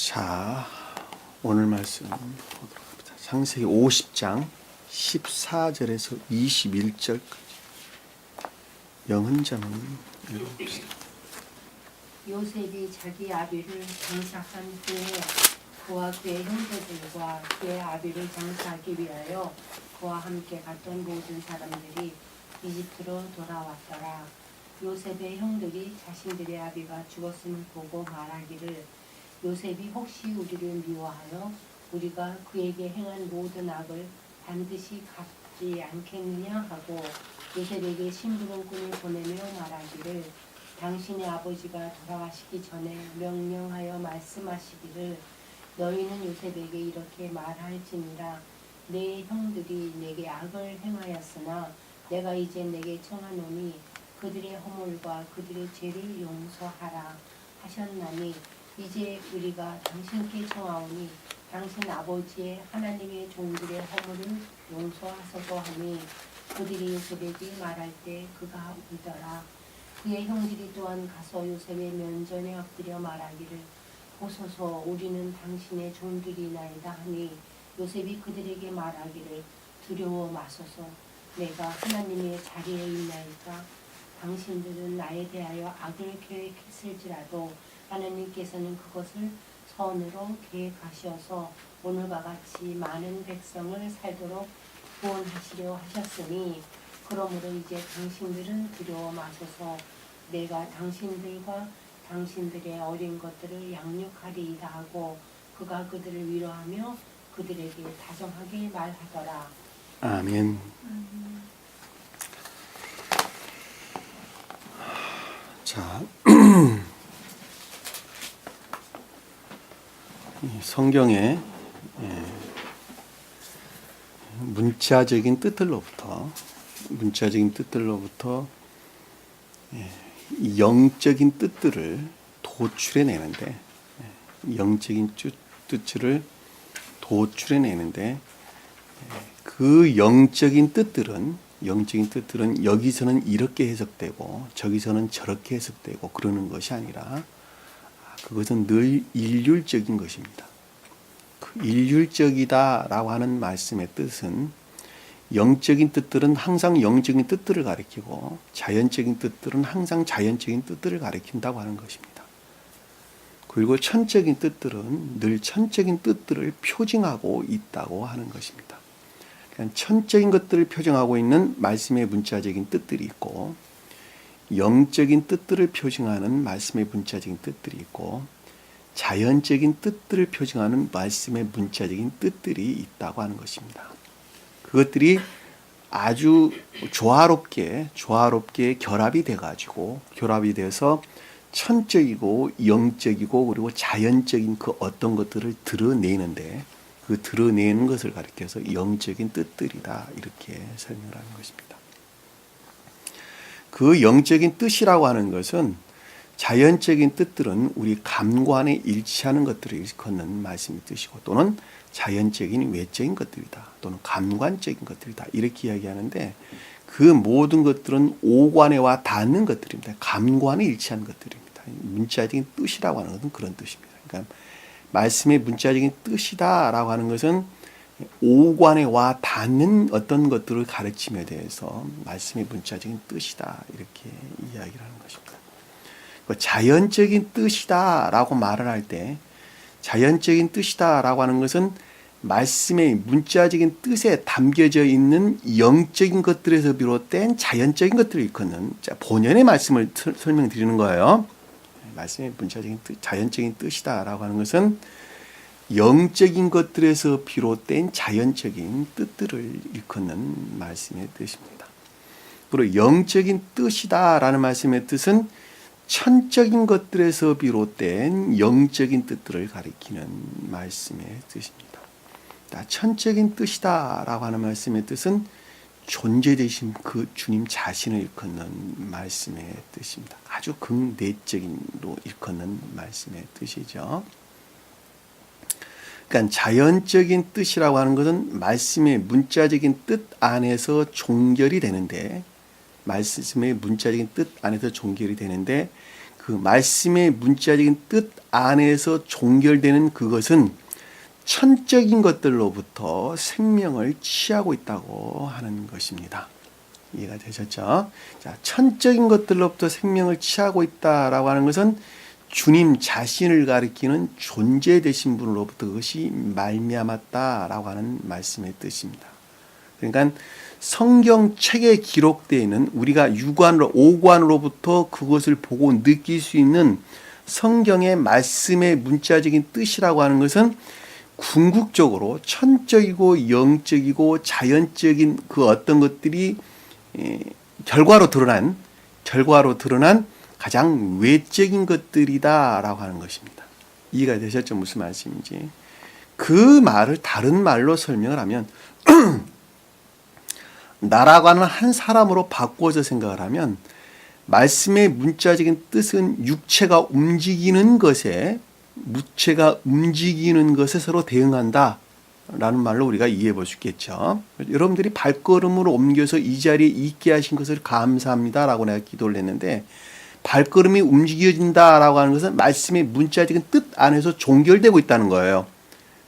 자, 오늘 말씀 보도록 합니다. 창세기 50장 14절에서 21절까지 영흔자만 읽어봅시다. 요셉이 자기 아비를 장사한 후에 그와 그의 형제들과 그의 아비를 장사하기 위하여 그와 함께 갔던 모든 사람들이 이집트로 돌아왔더라. 요셉의 형들이 자신들의 아비가 죽었음을 보고 말하기를 요셉이 혹시 우리를 미워하여 우리가 그에게 행한 모든 악을 반드시 갚지 않겠느냐 하고 요셉에게 심부름꾼을 보내며 말하기를 당신의 아버지가 돌아가시기 전에 명령하여 말씀하시기를 너희는 요셉에게 이렇게 말할지니라 내 형들이 내게 악을 행하였으나 내가 이제 내게 청하노니 그들의 허물과 그들의 죄를 용서하라 하셨나니 이제 우리가 당신께 청하오니 당신 아버지의 하나님의 종들의 허물을 용서하소서 하니 그들이 요셉에게 말할 때 그가 울더라. 그의 형들이 또한 가서 요셉의 면전에 엎드려 말하기를 보소서 우리는 당신의 종들이나이다 하니 요셉이 그들에게 말하기를 두려워 마소서 내가 하나님의 자리에 있나이까 당신들은 나에 대하여 악을 계획했을지라도 하나님께서는 그것을 선으로 계획하셔서 오늘과 같이 많은 백성을 살도록 구원하시려 하셨으니 그러므로 이제 당신들은 두려워 마소서 내가 당신들과 당신들의 어린 것들을 양육하리이다 하고 그가 그들을 위로하며 그들에게 다정하게 말하더라. 아멘. 자, 성경의 문자적인 뜻들로부터 영적인 뜻들을 도출해내는데 그 영적인 뜻들은 여기서는 이렇게 해석되고 저기서는 저렇게 해석되고 그러는 것이 아니라 그것은 늘 일률적인 것입니다. 그 일률적이다라고 하는 말씀의 뜻은 영적인 뜻들은 항상 영적인 뜻들을 가리키고 자연적인 뜻들은 항상 자연적인 뜻들을 가리킨다고 하는 것입니다. 그리고 천적인 뜻들은 늘 천적인 뜻들을 표징하고 있다고 하는 것입니다. 그러니까 천적인 것들을 표징하고 있는 말씀의 문자적인 뜻들이 있고 영적인 뜻들을 표징하는 말씀의 문자적인 뜻들이 있고 자연적인 뜻들을 표징하는 말씀의 문자적인 뜻들이 있다고 하는 것입니다. 그것들이 아주 조화롭게 결합이 돼서 천적이고 영적이고 그리고 자연적인 그 어떤 것들을 드러내는데 그 드러내는 것을 가리켜서 영적인 뜻들이다 이렇게 설명을 하는 것입니다. 그 영적인 뜻이라고 하는 것은 자연적인 뜻들은 우리 감관에 일치하는 것들을 일컫는 말씀의 뜻이고 또는 자연적인 외적인 것들이다 또는 감관적인 것들이다 이렇게 이야기하는데 그 모든 것들은 오관에 와 닿는 것들입니다. 감관에 일치하는 것들입니다. 문자적인 뜻이라고 하는 것은 그런 뜻입니다. 그러니까 말씀의 문자적인 뜻이다라고 하는 것은 오관에 와 닿는 어떤 것들을 가르침에 대해서 말씀의 문자적인 뜻이다 이렇게 이야기를 하는 것입니다. 자연적인 뜻이다라고 말을 할 때 자연적인 뜻이다라고 하는 것은 말씀의 문자적인 뜻에 담겨져 있는 영적인 것들에서 비롯된 자연적인 것들을 일컫는 본연의 말씀을 설명드리는 거예요. 말씀의 문자적인 뜻, 자연적인 뜻이다라고 하는 것은 영적인 것들에서 비롯된 자연적인 뜻들을 일컫는 말씀의 뜻입니다. 그리고 영적인 뜻이다라는 말씀의 뜻은 천적인 것들에서 비롯된 영적인 뜻들을 가리키는 말씀의 뜻입니다. 천적인 뜻이다라고 하는 말씀의 뜻은 존재되신 그 주님 자신을 일컫는 말씀의 뜻입니다. 아주 극내적인로 일컫는 말씀의 뜻이죠. 그러니까 자연적인 뜻이라고 하는 것은 말씀의 문자적인 뜻 안에서 종결이 되는데 말씀의 문자적인 뜻 안에서 종결이 되는데 그 말씀의 문자적인 뜻 안에서 종결되는 그것은 천적인 것들로부터 생명을 취하고 있다고 하는 것입니다. 이해가 되셨죠? 자, 천적인 것들로부터 생명을 취하고 있다라고 하는 것은 주님 자신을 가리키는 존재 되신 분으로부터 그것이 말미암았다라고 하는 말씀의 뜻입니다. 그러니까 성경책에 기록되어 있는 우리가 육안으로 오관으로부터 그것을 보고 느낄 수 있는 성경의 말씀의 문자적인 뜻이라고 하는 것은 궁극적으로 천적이고 영적이고 자연적인 그 어떤 것들이 결과로 드러난 가장 외적인 것들이다라고 하는 것입니다. 이해가 되셨죠? 무슨 말씀인지. 그 말을 다른 말로 설명을 하면 나라고 하는 한 사람으로 바꿔서 생각을 하면 말씀의 문자적인 뜻은 육체가 움직이는 것에 무체가 움직이는 것에 서로 대응한다 라는 말로 우리가 이해해 볼 수 있겠죠. 여러분들이 발걸음을 옮겨서 이 자리에 있게 하신 것을 감사합니다 라고 내가 기도를 했는데, 발걸음이 움직여진다라고 하는 것은 말씀의 문자적인 뜻 안에서 종결되고 있다는 거예요.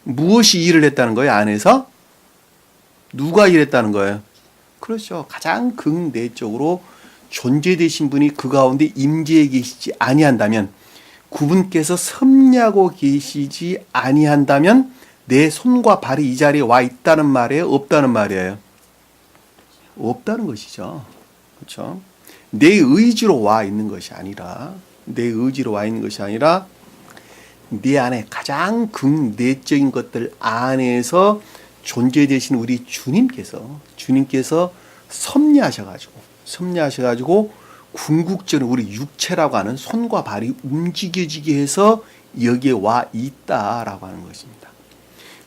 무엇이 일을 했다는 거예요? 안에서? 누가 일했다는 거예요? 그렇죠. 가장 극내적으로 존재되신 분이 그 가운데 임재해 계시지 아니한다면, 그분께서 섭리하고 계시지 아니한다면 내 손과 발이 이 자리에 와 있다는 말이에요? 없다는 말이에요? 없다는 것이죠. 그렇죠? 내 의지로 와 있는 것이 아니라 내 안에 가장 극내적인 것들 안에서 존재되신 우리 주님께서 섭리하셔가지고 궁극적으로 우리 육체라고 하는 손과 발이 움직여지게 해서 여기에 와 있다라고 하는 것입니다.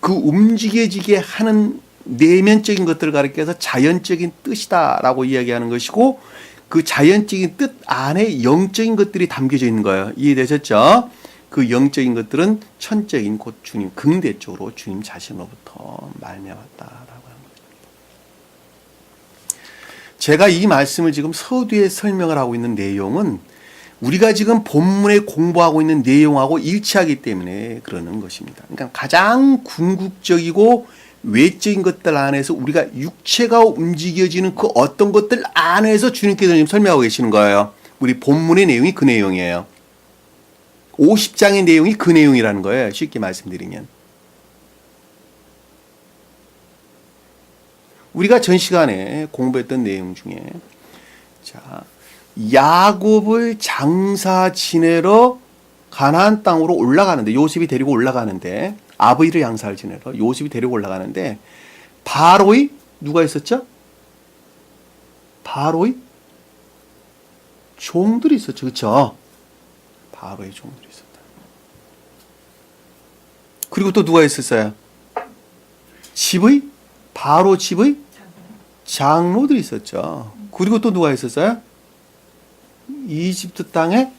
그 움직여지게 하는 내면적인 것들을 가리켜서 자연적인 뜻이다라고 이야기하는 것이고, 그 자연적인 뜻 안에 영적인 것들이 담겨져 있는 거예요. 이해되셨죠? 그 영적인 것들은 천적인 곧 주님, 극대적으로 주님 자신으로부터 말미암았다라고 하는 거죠. 제가 이 말씀을 지금 서두에 설명을 하고 있는 내용은 우리가 지금 본문에 공부하고 있는 내용하고 일치하기 때문에 그러는 것입니다. 그러니까 가장 궁극적이고 외적인 것들 안에서 우리가 육체가 움직여지는 그 어떤 것들 안에서 주님께서 지금 설명하고 계시는 거예요. 우리 본문의 내용이 그 내용이에요. 50장의 내용이 그 내용이라는 거예요. 쉽게 말씀드리면. 우리가 전 시간에 공부했던 내용 중에, 자, 야곱을 장사 지내러 가나안 땅으로 올라가는데, 요셉이 데리고 올라가는데, 아버지를 장사를 지내러 요셉이 데리고 올라가는데, 바로의 누가 있었죠? 바로의 종들이 있었죠. 그렇죠? 바로의 종들이 있었다. 그리고 또 누가 있었어요? 바로 집의 장로들이 있었죠. 그리고 또 누가 있었어요? 이집트 땅에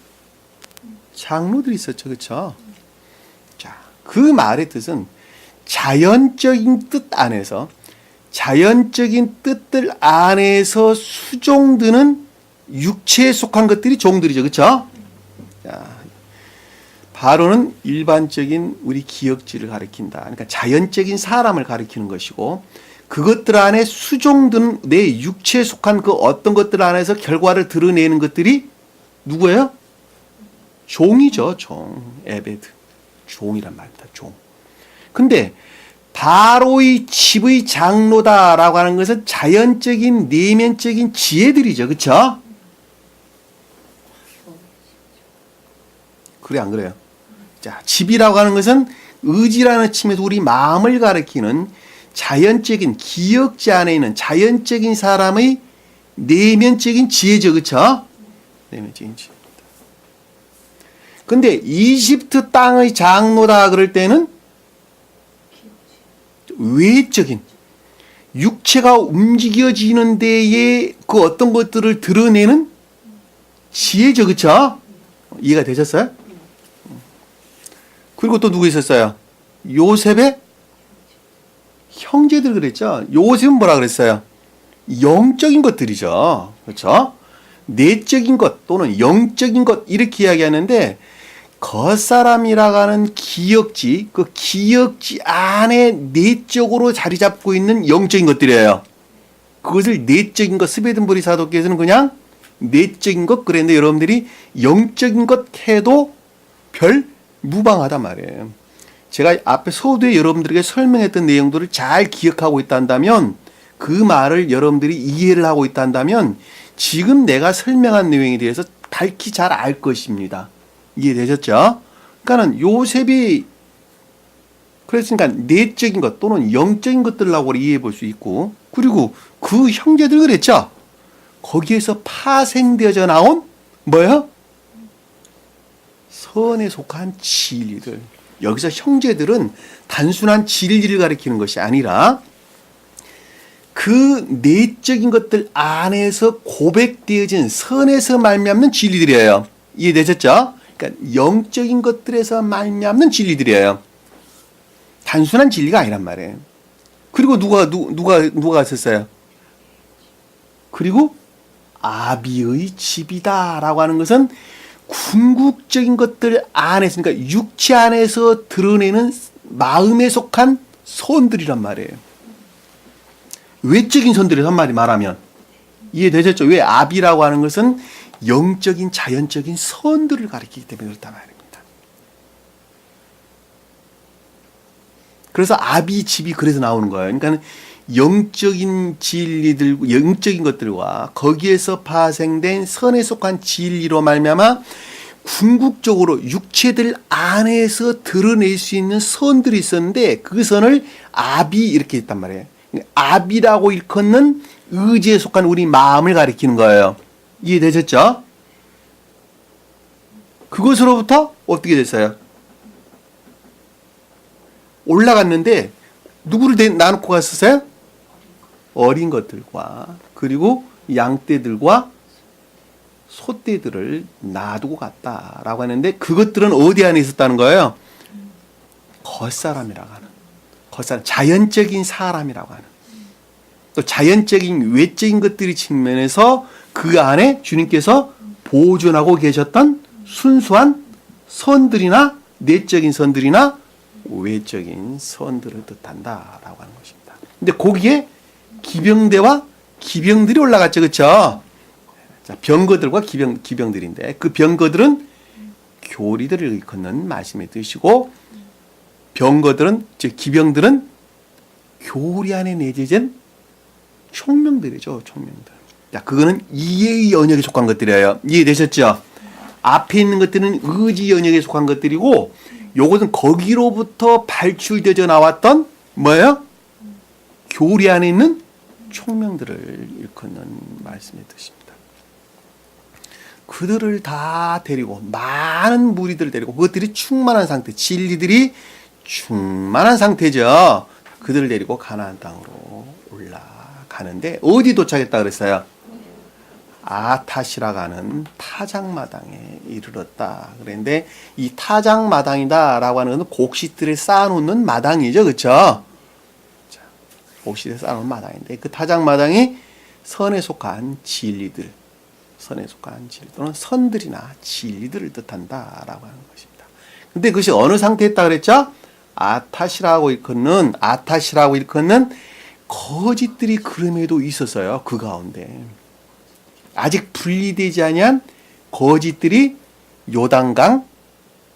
장로들이 있었죠. 그렇죠? 자, 그 말의 뜻은 자연적인 뜻 안에서, 자연적인 뜻들 안에서 수종드는 육체에 속한 것들이 종들이죠. 그렇죠? 자, 바로는 일반적인 우리 기역지를 가리킨다. 그러니까 자연적인 사람을 가리키는 것이고, 그것들 안에 수종드는 내 육체에 속한 그 어떤 것들 안에서 결과를 드러내는 것들이 누구예요? 종이죠. 종. 에베드. 종이란 말입니다. 종. 근데 바로의 집의 장로다라고 하는 것은 자연적인 내면적인 지혜들이죠. 그렇죠? 그래 안 그래요? 자, 집이라고 하는 것은 의지라는 침에서 우리 마음을 가리키는 자연적인 기역지 안에 있는 자연적인 사람의 내면적인 지혜죠. 그렇죠? 내면적인 지혜입니다. 근데 이집트 땅의 장로다 그럴 때는 외적인 육체가 움직여지는 데에 그 어떤 것들을 드러내는 지혜죠. 그렇죠? 이해가 되셨어요? 그리고 또 누구 있었어요? 요셉의 형제들 그랬죠. 요셉은 뭐라 그랬어요? 영적인 것들이죠. 그렇죠? 내적인 것, 또는 영적인 것 이렇게 이야기하는데 겉사람이라고 하는 기역지, 그 기역지 안에 내적으로 자리 잡고 있는 영적인 것들이에요. 그것을 내적인 것, 스베든보리 사도께서는 그냥 내적인 것 그랬는데 여러분들이 영적인 것 해도 별 무방하단 말이에요. 제가 앞에 서두에 여러분들에게 설명했던 내용들을 잘 기억하고 있다면 그 말을 여러분들이 이해를 하고 있다면 지금 내가 설명한 내용에 대해서 밝히 잘 알 것입니다. 이해되셨죠? 그러니까는 요셉이 그랬으니까 내적인 것 또는 영적인 것들라고 이해해 볼 수 있고 그리고 그 형제들 그랬죠? 거기에서 파생되어져 나온 뭐예요? 선에 속한 진리들. 여기서 형제들은 단순한 진리를 가리키는 것이 아니라 그 내적인 것들 안에서 고백되어진 선에서 말미암는 진리들이에요. 이해되셨죠? 그러니까 영적인 것들에서 말미암는 진리들이에요. 단순한 진리가 아니란 말이에요. 그리고 누가 있었어요? 그리고 아비의 집이다라고 하는 것은 궁극적인 것들 안에서, 그러니까 육체 안에서 드러내는 마음에 속한 선들이란 말이에요. 외적인 선들이란 말이 말하면 이해되셨죠? 왜 아비라고 하는 것은 영적인 자연적인 선들을 가리키기 때문에 그렇단 말입니다. 그래서 아비 집이 그래서 나오는 거예요. 그러니까 영적인 진리들, 영적인 것들과 거기에서 파생된 선에 속한 진리로 말미암아 궁극적으로 육체들 안에서 드러낼 수 있는 선들이 있었는데 그 선을 아비 이렇게 했단 말이에요. 아비라고 일컫는 의지에 속한 우리 마음을 가리키는 거예요. 이해되셨죠? 그것으로부터 어떻게 됐어요? 올라갔는데 누구를 나놓고 갔었어요? 어린 것들과 그리고 양떼들과 소떼들을 놔두고 갔다라고 하는데 그것들은 어디 안에 있었다는 거예요? 겉사람이라고 하는 겉사람, 자연적인 사람이라고 하는 또 자연적인 외적인 것들이 측면에서 그 안에 주님께서 보존하고 계셨던 순수한 선들이나 내적인 선들이나 외적인 선들을 뜻한다라고 하는 것입니다. 근데 거기에 기병대와 기병들이 올라갔죠, 그렇죠? 자, 병거들과 기병들인데 그 병거들은 교리들을 일컫는 말씀의 뜻이고 병거들은 즉 기병들은 교리 안에 내재된 총명들이죠, 총명들. 자, 그거는 이해의 영역에 속한 것들이에요. 이해되셨죠? 앞에 있는 것들은 의지 영역에 속한 것들이고 요것은 거기로부터 발출되어 나왔던 뭐예요? 교리 안에 있는 총명들을 일컫는 말씀의 뜻입니다. 그들을 다 데리고 많은 무리들을 데리고 그것들이 충만한 상태, 진리들이 충만한 상태죠. 그들을 데리고 가나안 땅으로 올라가는데 어디 도착했다 그랬어요? 아탓이라고 하는 타작마당에 이르렀다. 그런데 이 타작마당이다라고 하는 것은 곡식들을 쌓아놓는 마당이죠, 그렇죠? 곡식을 쌓아놓은 마당인데 그 타작마당이 선에 속한 진리들, 선에 속한 진리 또는 선들이나 진리들을 뜻한다라고 하는 것입니다. 근데 그것이 어느 상태에 있다 그랬죠? 아탓이라고 일컫는 거짓들이 그럼에도 있었어요. 그 가운데 아직 분리되지 아니한 거짓들이 요단강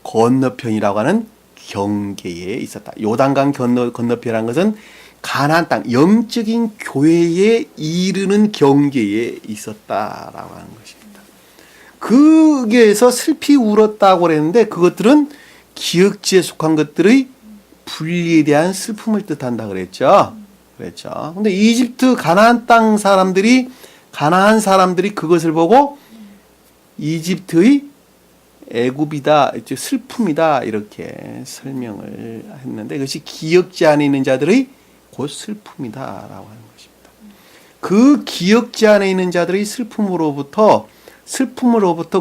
건너편이라고 하는 경계에 있었다. 요단강 건너편이라는 것은 가나안 땅 영적인 교회에 이르는 경계에 있었다라고 하는 것입니다. 거기에서 슬피 울었다고 그랬는데 그것들은 기억지에 속한 것들의 분리에 대한 슬픔을 뜻한다 그랬죠. 그랬죠. 근데 이집트 가나안 땅 사람들이 그것을 보고 이집트의 애굽이다, 슬픔이다 이렇게 설명을 했는데 그것이 기억지 안에 있는 자들의 곧 슬픔이다라고 하는 것입니다. 그 기억지 안에 있는 자들의 슬픔으로부터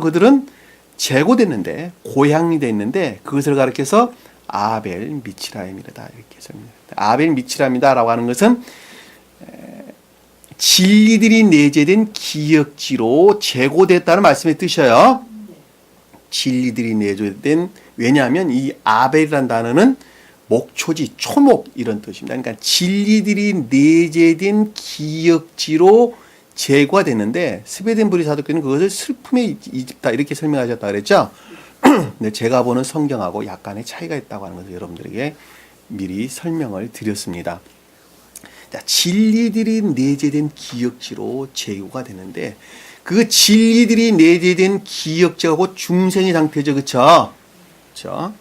그들은 제고됐는데 고향이 됐는데 그것을 가리켜서 아벨 미치라임이다 이렇게 설명합니다. 아벨 미치라임이다라고 하는 것은 진리들이 내재된 기역지로 제고됐다는 말씀의 뜻이에요. 진리들이 내재된, 왜냐하면 이 아벨이라는 단어는 목초지, 초목 이런 뜻입니다. 그러니까 진리들이 내재된 기역지로 제고가 됐는데 스베덴부리 사도께서는 그것을 슬픔의 이집다 이렇게 설명하셨다 그랬죠. 근데 제가 보는 성경하고 약간의 차이가 있다고 하는 것을 여러분들에게 미리 설명을 드렸습니다. 자, 진리들이 내재된 기역지로 제고가 되는데 그 진리들이 내재된 기역지하고 중생의 상태죠. 그렇죠? 그렇죠?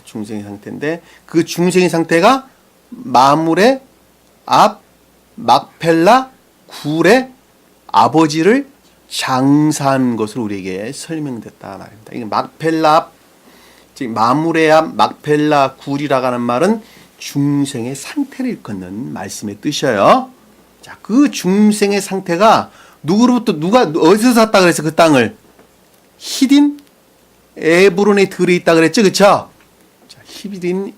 중생의 상태인데 그 중생의 상태가 마물의 앞 막펠라 굴의 아버지를 장사한 것으로 우리에게 설명됐다 말입니다. 이게 막펠라 앞, 즉 마물의 앞 막펠라 굴이라고 하는 말은 중생의 상태를 일컫는 말씀의 뜻이에요. 자, 그 중생의 상태가 누구로부터 누가 어디서 샀다 그랬어? 그 땅을 히딘 에브론에 들어 있다 그랬죠, 그렇죠? 자, 히딘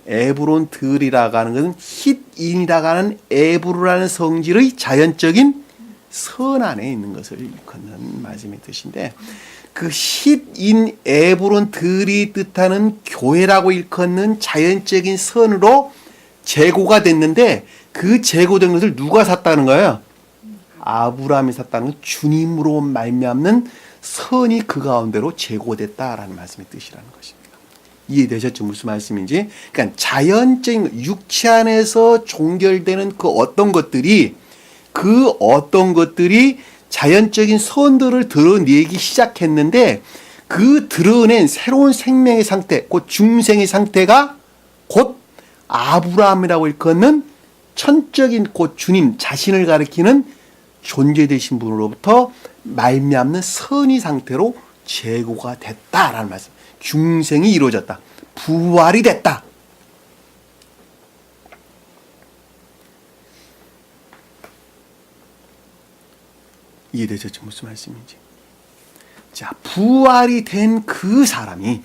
에브론 들이라고 하는 것은 힛인이라고 하는 에브로라는 성질의 자연적인 선 안에 있는 것을 일컫는 말씀의 뜻인데 그 힛인 에브론 들이 뜻하는 교회라고 일컫는 자연적인 선으로 제고가 됐는데 그 제고된 것을 누가 샀다는 거예요? 아브라함이 샀다는 건 주님으로 말미암는 선이 그 가운데로 제고됐다라는 말씀의 뜻이라는 것입니다. 이해되셨죠? 무슨 말씀인지? 그러니까 자연적인 육체 안에서 종결되는 그 어떤 것들이 자연적인 선들을 드러내기 시작했는데 그 드러낸 새로운 생명의 상태, 곧 중생의 상태가 곧 아브라함이라고 일컫는 천적인 곧 주님 자신을 가리키는 존재 되신 분으로부터 말미암는 선의 상태로 제고가 됐다라는 말씀. 중생이 이루어졌다. 부활이 됐다. 이해되셨죠? 무슨 말씀인지. 자, 부활이 된 그 사람이,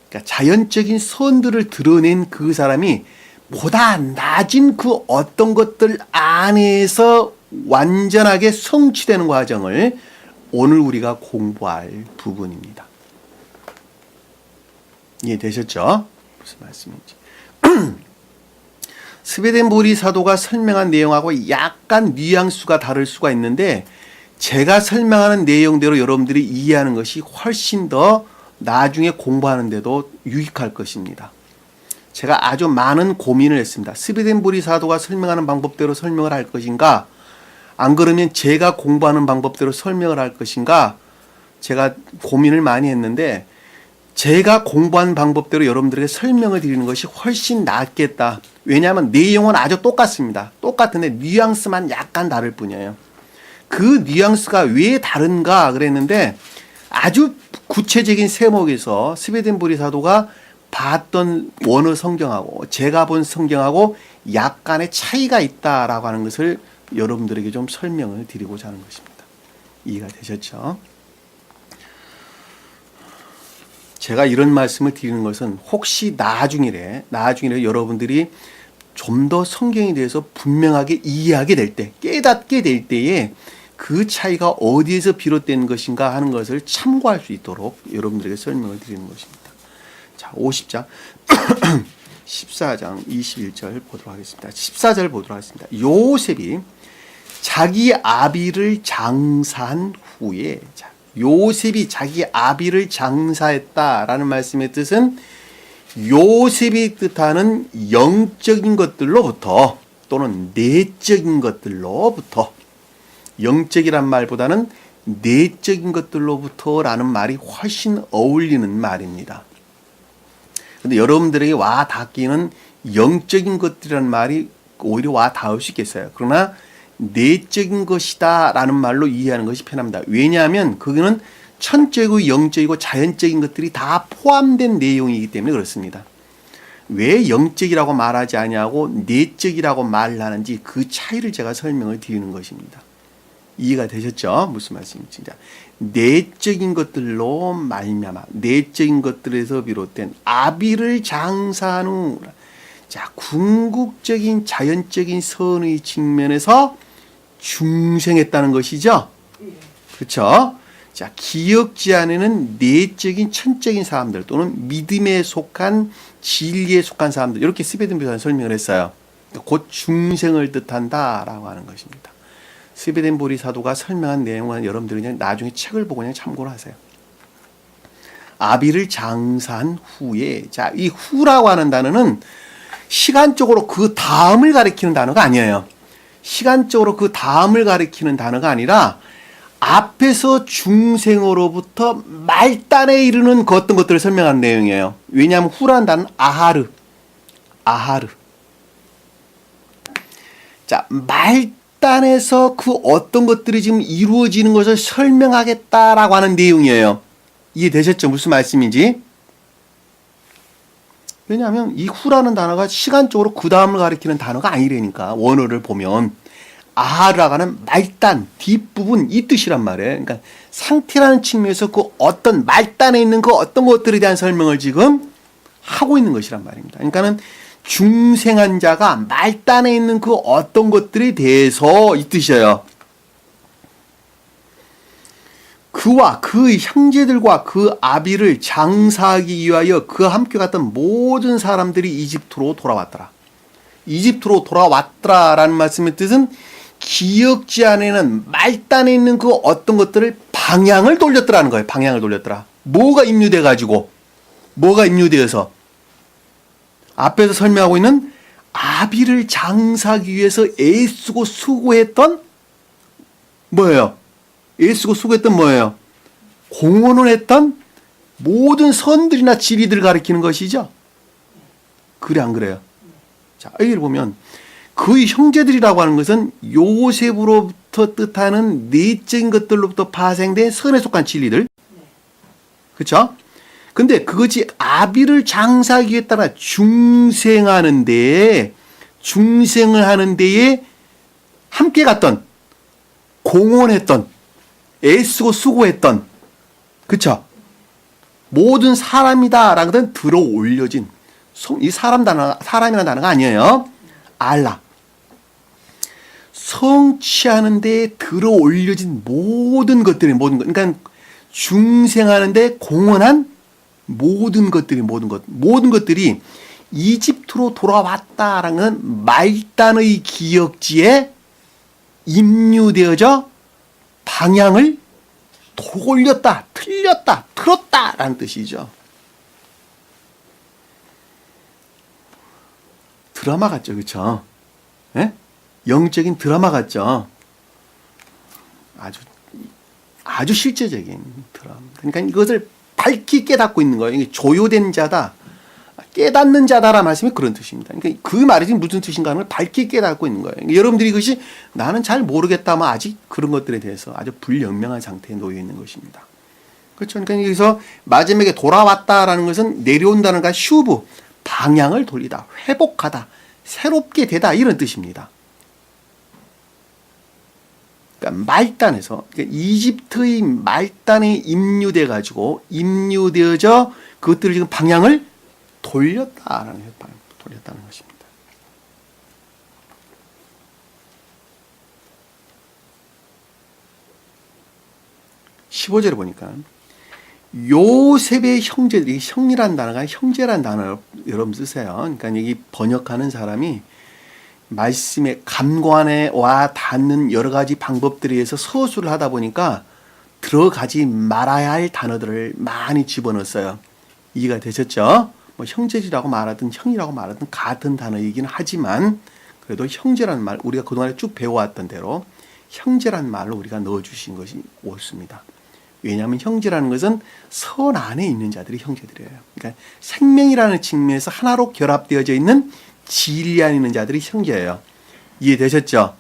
그러니까 자연적인 선들을 드러낸 그 사람이 보다 낮은 그 어떤 것들 안에서 완전하게 성취되는 과정을 오늘 우리가 공부할 부분입니다. 이해되셨죠? 무슨 말씀인지. 스베덴보리 사도가 설명한 내용하고 약간 뉘앙스가 다를 수가 있는데 제가 설명하는 내용대로 여러분들이 이해하는 것이 훨씬 더 나중에 공부하는데도 유익할 것입니다. 제가 아주 많은 고민을 했습니다. 스베덴보리 사도가 설명하는 방법대로 설명을 할 것인가, 안 그러면 제가 공부하는 방법대로 설명을 할 것인가, 제가 고민을 많이 했는데 제가 공부한 방법대로 여러분들에게 설명을 드리는 것이 훨씬 낫겠다. 왜냐하면 내용은 아주 똑같습니다. 똑같은데 뉘앙스만 약간 다를 뿐이에요. 그 뉘앙스가 왜 다른가 그랬는데 아주 구체적인 세목에서 스베덴보리 사도가 봤던 원어 성경하고 제가 본 성경하고 약간의 차이가 있다라고 하는 것을 여러분들에게 좀 설명을 드리고자 하는 것입니다. 이해가 되셨죠? 제가 이런 말씀을 드리는 것은 혹시 나중에 여러분들이 좀 더 성경에 대해서 분명하게 이해하게 될 때, 깨닫게 될 때에 그 차이가 어디에서 비롯된 것인가 하는 것을 참고할 수 있도록 여러분들에게 설명을 드리는 것입니다. 자, 50장 14장 21절 보도록 하겠습니다. 14절 보도록 하겠습니다. 요셉이 자기 아비를 장사한 후에, 요셉이 자기 아비를 장사했다라는 말씀의 뜻은 요셉이 뜻하는 영적인 것들로부터 또는 내적인 것들로부터, 영적이란 말보다는 내적인 것들로부터라는 말이 훨씬 어울리는 말입니다. 근데 여러분들에게 와 닿기는 영적인 것들이라는 말이 오히려 와 닿을 수 있겠어요. 그러나 내적인 것이다 라는 말로 이해하는 것이 편합니다. 왜냐하면 그거는 천적이고 영적이고 자연적인 것들이 다 포함된 내용이기 때문에 그렇습니다. 왜 영적이라고 말하지 않냐고 내적이라고 말하는지 그 차이를 제가 설명을 드리는 것입니다. 이해가 되셨죠? 무슨 말씀인지. 내적인 것들로 말미암아, 내적인 것들에서 비롯된 아비를 장사한 후, 자, 궁극적인 자연적인 선의 측면에서 중생했다는 것이죠. 그렇죠? 자, 기역지 안에는 내적인 천적인 사람들 또는 믿음에 속한 진리에 속한 사람들 이렇게 스베덴 보리사도는 설명을 했어요. 곧 중생을 뜻한다라고 하는 것입니다. 스베덴 보리사도가 설명한 내용은 여러분들이 그냥 나중에 책을 보고 그냥 참고를 하세요. 아비를 장사한 후에, 자, 이 후라고 하는 단어는 시간적으로 그 다음을 가리키는 단어가 아니에요. 시간적으로 그 다음을 가리키는 단어가 아니라 앞에서 중생으로부터 말단에 이르는 그 어떤 것들을 설명하는 내용이에요. 왜냐하면 후라는 단어는 아하르. 자, 말단에서 그 어떤 것들이 지금 이루어지는 것을 설명하겠다라고 하는 내용이에요. 이해되셨죠? 무슨 말씀인지? 왜냐하면 이 후라는 단어가 시간적으로 그 다음을 가리키는 단어가 아니라니까. 원어를 보면 아하라고 하는 말단, 뒷부분 이 뜻이란 말이에요. 그러니까 상태라는 측면에서 그 어떤 말단에 있는 그 어떤 것들에 대한 설명을 지금 하고 있는 것이란 말입니다. 그러니까는 중생한 자가 말단에 있는 그 어떤 것들에 대해서 이 뜻이에요. 그와 그 형제들과 그 아비를 장사하기 위하여 그와 함께 갔던 모든 사람들이 이집트로 돌아왔더라. 이집트로 돌아왔더라라는 말씀의 뜻은 기역지 안에는 말단에 있는 그 어떤 것들을 방향을 돌렸더라는 거예요. 방향을 돌렸더라. 뭐가 입류돼 가지고 뭐가 입류되어서 앞에서 설명하고 있는 아비를 장사하기 위해서 애쓰고 수고했던 뭐예요? 애쓰고 수고했던 뭐예요? 공헌을 했던 모든 선들이나 지리들을 가리키는 것이죠. 그래 안 그래요? 자, 여기를 보면 그 형제들이라고 하는 것은 요셉으로부터 뜻하는 내적인 것들로부터 파생된 선에 속한 진리들. 그렇죠? 근데 그것이 아비를 장사하기 위해 따라 중생을 하는 데에 함께 갔던 공헌했던 애쓰고 수고했던 그쵸? 모든 사람이다라는 것은 들어 올려진 이 사람이라는 단어가 아니에요. 알라. 성취하는 데에 들어 올려진 모든 것들이 그러니까 중생하는 데 공헌한 모든 것들이 이집트로 돌아왔다라는 말단의 기역지에 입류되어져 방향을 돌렸다, 틀렸다, 틀었다라는 뜻이죠. 드라마 같죠, 그렇죠? 예? 영적인 드라마 같죠. 아주 실제적인 드라마. 그러니까 이것을 밝히 깨닫고 있는 거예요. 이게 조요된 자다, 깨닫는 자다라는 말씀이 그런 뜻입니다. 그러니까 그 말이 지금 무슨 뜻인가 하는 걸 밝히 깨닫고 있는 거예요. 그러니까 여러분들이 이것이 나는 잘 모르겠다면 아직 그런 것들에 대해서 아주 불연명한 상태에 놓여 있는 것입니다. 그렇죠. 그러니까 여기서 마지막에 돌아왔다라는 것은 내려온다는 건 슈브, 방향을 돌리다, 회복하다, 새롭게 되다 이런 뜻입니다. 그러니까 말단에서 그러니까 이집트의 말단에 입류되어져 그것들을 지금 방향을 돌렸다는 것입니다. 15절에 보니까 요셉의 형제들이 형이란 단어가 형제란 단어를 여러분 쓰세요. 그러니까 여기 번역하는 사람이 말씀의 감관에 와 닿는 여러 가지 방법들에 의해서 서술을 하다 보니까 들어가지 말아야 할 단어들을 많이 집어넣었어요. 이해가 되셨죠? 뭐 형제라고 말하든 형이라고 말하든 같은 단어이긴 하지만 그래도 형제라는 말 우리가 그동안에 쭉 배워왔던 대로 형제라는 말을 우리가 넣어주신 것이 옳습니다. 왜냐하면 형제라는 것은 선 안에 있는 자들이 형제들이에요. 그러니까 생명이라는 측면에서 하나로 결합되어져 있는 진리 안에 있는 자들이 형제예요. 이해되셨죠?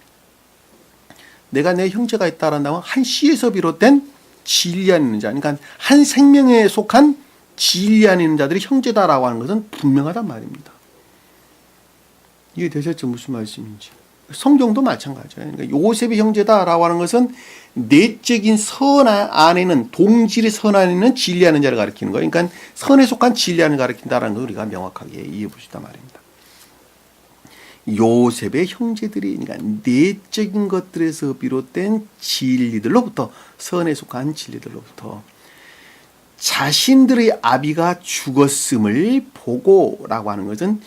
내가 내 형제가 있다란다면 한 씨에서 비롯된 진리 안에 있는 자, 그러니까 한 생명에 속한 진리 안에 있는 자들이 형제다라고 하는 것은 분명하단 말입니다. 이해되셨죠? 무슨 말씀인지. 성경도 마찬가지예요. 그러니까 요셉의 형제다라고 하는 것은 내적인 선 안에는 동질의 선 안에는 진리하는 자를 가리키는 거예요. 그러니까 선에 속한 진리하는 자를 가리킨다는 걸 우리가 명확하게 이해해 보시다 말입니다. 요셉의 형제들이, 그러니까 내적인 것들에서 비롯된 진리들로부터, 선에 속한 진리들로부터 자신들의 아비가 죽었음을 보고라고 하는 것은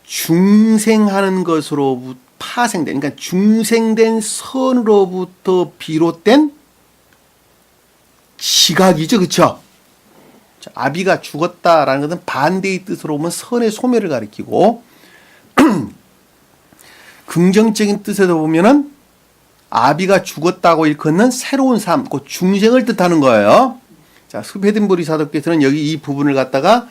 중생하는 것으로부터 파생된, 그러니까 중생된 선으로부터 비롯된 지각이죠. 그렇죠? 아비가 죽었다라는 것은 반대의 뜻으로 보면 선의 소멸을 가리키고, 긍정적인 뜻에서 보면은 아비가 죽었다고 일컫는 새로운 삶, 그 중생을 뜻하는 거예요. 자, 스웨덴보리 사도께서는 여기 이 부분을 갖다가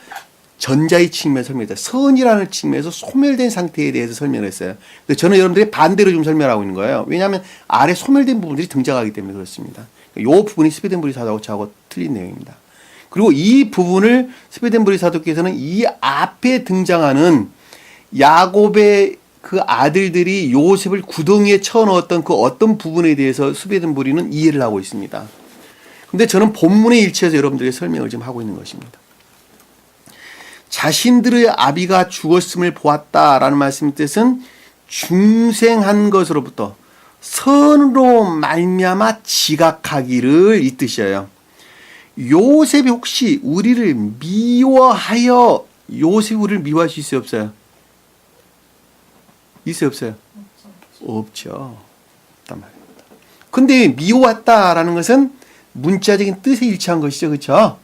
전자의 측면에서 설명했다. 선이라는 측면에서 소멸된 상태에 대해서 설명을 했어요. 근데 저는 여러분들이 반대로 좀 설명하고 있는 거예요. 왜냐하면 아래 소멸된 부분들이 등장하기 때문에 그렇습니다. 이 부분이 스웨덴보리 사도하고 틀린 내용입니다. 그리고 이 부분을 스웨덴보리 사도께서는 이 앞에 등장하는 야곱의 그 아들들이 요셉을 구덩이에 쳐넣었던 그 어떤 부분에 대해서 스웨덴보리는 이해를 하고 있습니다. 근데 저는 본문에 일치해서 여러분들에게 설명을 지금 하고 있는 것입니다. 자신들의 아비가 죽었음을 보았다라는 말씀의 뜻은 중생한 것으로부터 선으로 말미암아 지각하기를 이 뜻이에요. 요셉이 혹시 우리를 미워하여, 요셉이 우리를 미워할 수 있어요, 없어요? 있어요, 없어요? 없죠. 없단 말입니다. 근데 미워했다라는 것은 문자적인 뜻에 일치한 것이죠. 그렇죠?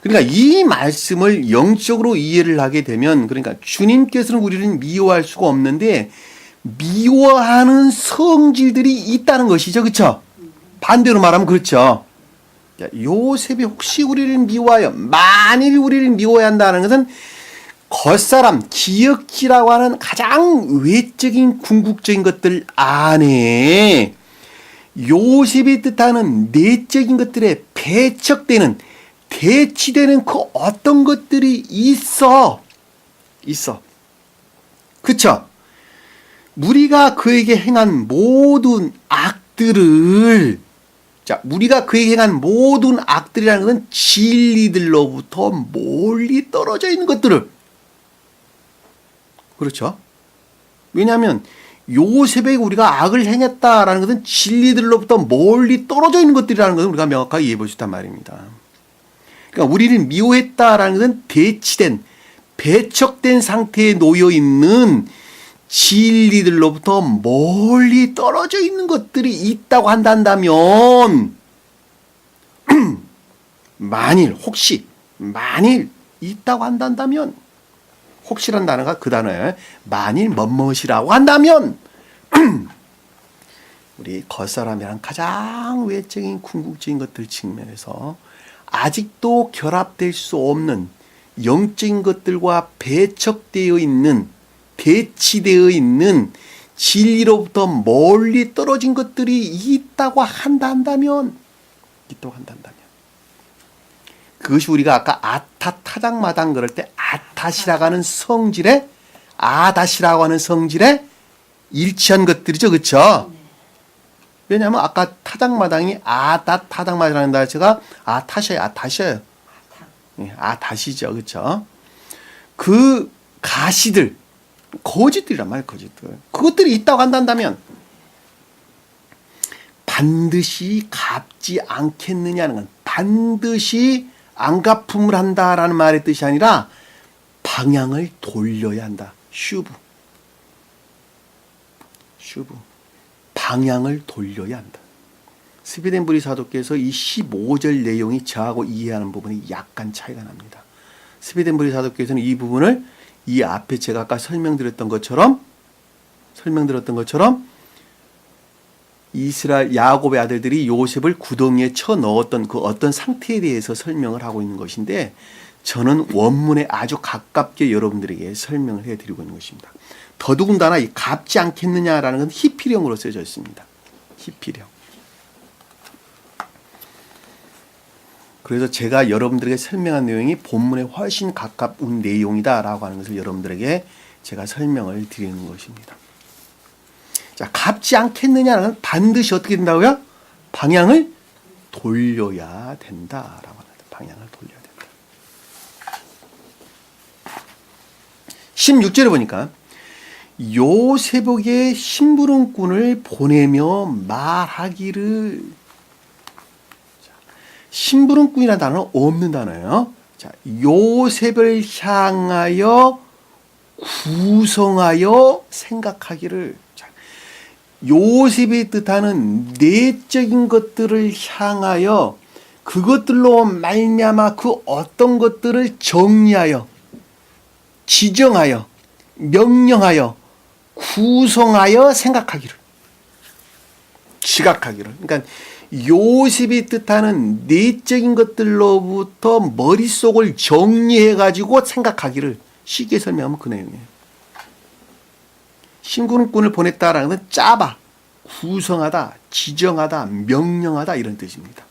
그러니까 이 말씀을 영적으로 이해를 하게 되면, 그러니까 주님께서는 우리를 미워할 수가 없는데 미워하는 성질들이 있다는 것이죠. 그렇죠? 반대로 말하면 그렇죠. 요셉이 혹시 우리를 미워하여, 만일 우리를 미워해야 한다는 것은 겉사람, 기역지라고 하는 가장 외적인 궁극적인 것들 안에 요셉이 뜻하는 내적인 것들에 배척되는, 대치되는 그 어떤 것들이 있어. 그쵸? 우리가 그에게 행한 모든 악들을, 자, 우리가 그에게 행한 모든 악들이라는 것은 진리들로부터 멀리 떨어져 있는 것들을, 그렇죠? 왜냐하면 요셉에게 우리가 악을 행했다라는 것은 진리들로부터 멀리 떨어져 있는 것들이라는 것을 우리가 명확하게 이해해 볼 수 있단 말입니다. 그러니까 우리를 미워했다라는 것은 대치된, 배척된 상태에 놓여 있는 진리들로부터 멀리 떨어져 있는 것들이 있다고 한다면, 만일 있다고 한다면, 혹시란 단어가 그 단어예요. 만일 뭐뭇이라고 한다면, 우리 겉사람이란 가장 외적인 궁극적인 것들 측면에서 아직도 결합될 수 없는 영적인 것들과 배척되어 있는, 대치되어 있는 진리로부터 멀리 떨어진 것들이 있다고 한다면, 그것이 우리가 아까 타작마당 그럴 때 아탓이라고 하는 성질에, 아다시라고 하는 성질에 일치한 것들이죠. 그렇죠? 왜냐하면 아까 타작마당이 타작마당이라는 단어가 아탓이에요. 아탓이죠. 그렇죠? 그 가시들, 거짓들이란 말이에요. 거짓들. 그것들이 있다고 한다면 반드시 갚지 않겠느냐는 건, 반드시 안갚음을 한다라는 말의 뜻이 아니라 방향을 돌려야 한다. 슈브. 방향을 돌려야 한다. 스웨덴보리 사도께서 이 15절 내용이 저하고 이해하는 부분이 약간 차이가 납니다. 스웨덴보리 사도께서는 이 부분을 이 앞에 제가 아까 설명드렸던 것처럼 이스라엘 야곱의 아들들이 요셉을 구덩이에 쳐 넣었던 그 어떤 상태에 대해서 설명을 하고 있는 것인데, 저는 원문에 아주 가깝게 여러분들에게 설명을 해드리고 있는 것입니다. 더더군다나 이 갚지 않겠느냐라는 건 히필형으로 쓰여져 있습니다. 히필형. 그래서 제가 여러분들에게 설명한 내용이 본문에 훨씬 가까운 내용이다라고 하는 것을 여러분들에게 제가 설명을 드리는 것입니다. 자, 갚지 않겠느냐는 건 반드시 어떻게 된다고요? 방향을 돌려야 된다라고 합니다. 방향을 돌려야 된다. 16절에 보니까 요셉에게 심부름꾼을 보내며 말하기를. 심부름꾼이라는 단어는 없는 단어예요. 자, 요셉을 향하여 구성하여 생각하기를. 자, 요셉이 뜻하는 내적인 것들을 향하여 그것들로 말미암아 그 어떤 것들을 정리하여 지정하여 명령하여 구성하여 생각하기를, 지각하기를. 그러니까 요셉이 뜻하는 내적인 것들로부터 머릿속을 정리해 가지고 생각하기를 쉽게 설명하면 그 내용이에요. 심부름꾼을 보냈다라는 것은 짜다, 구성하다, 지정하다, 명령하다 이런 뜻입니다.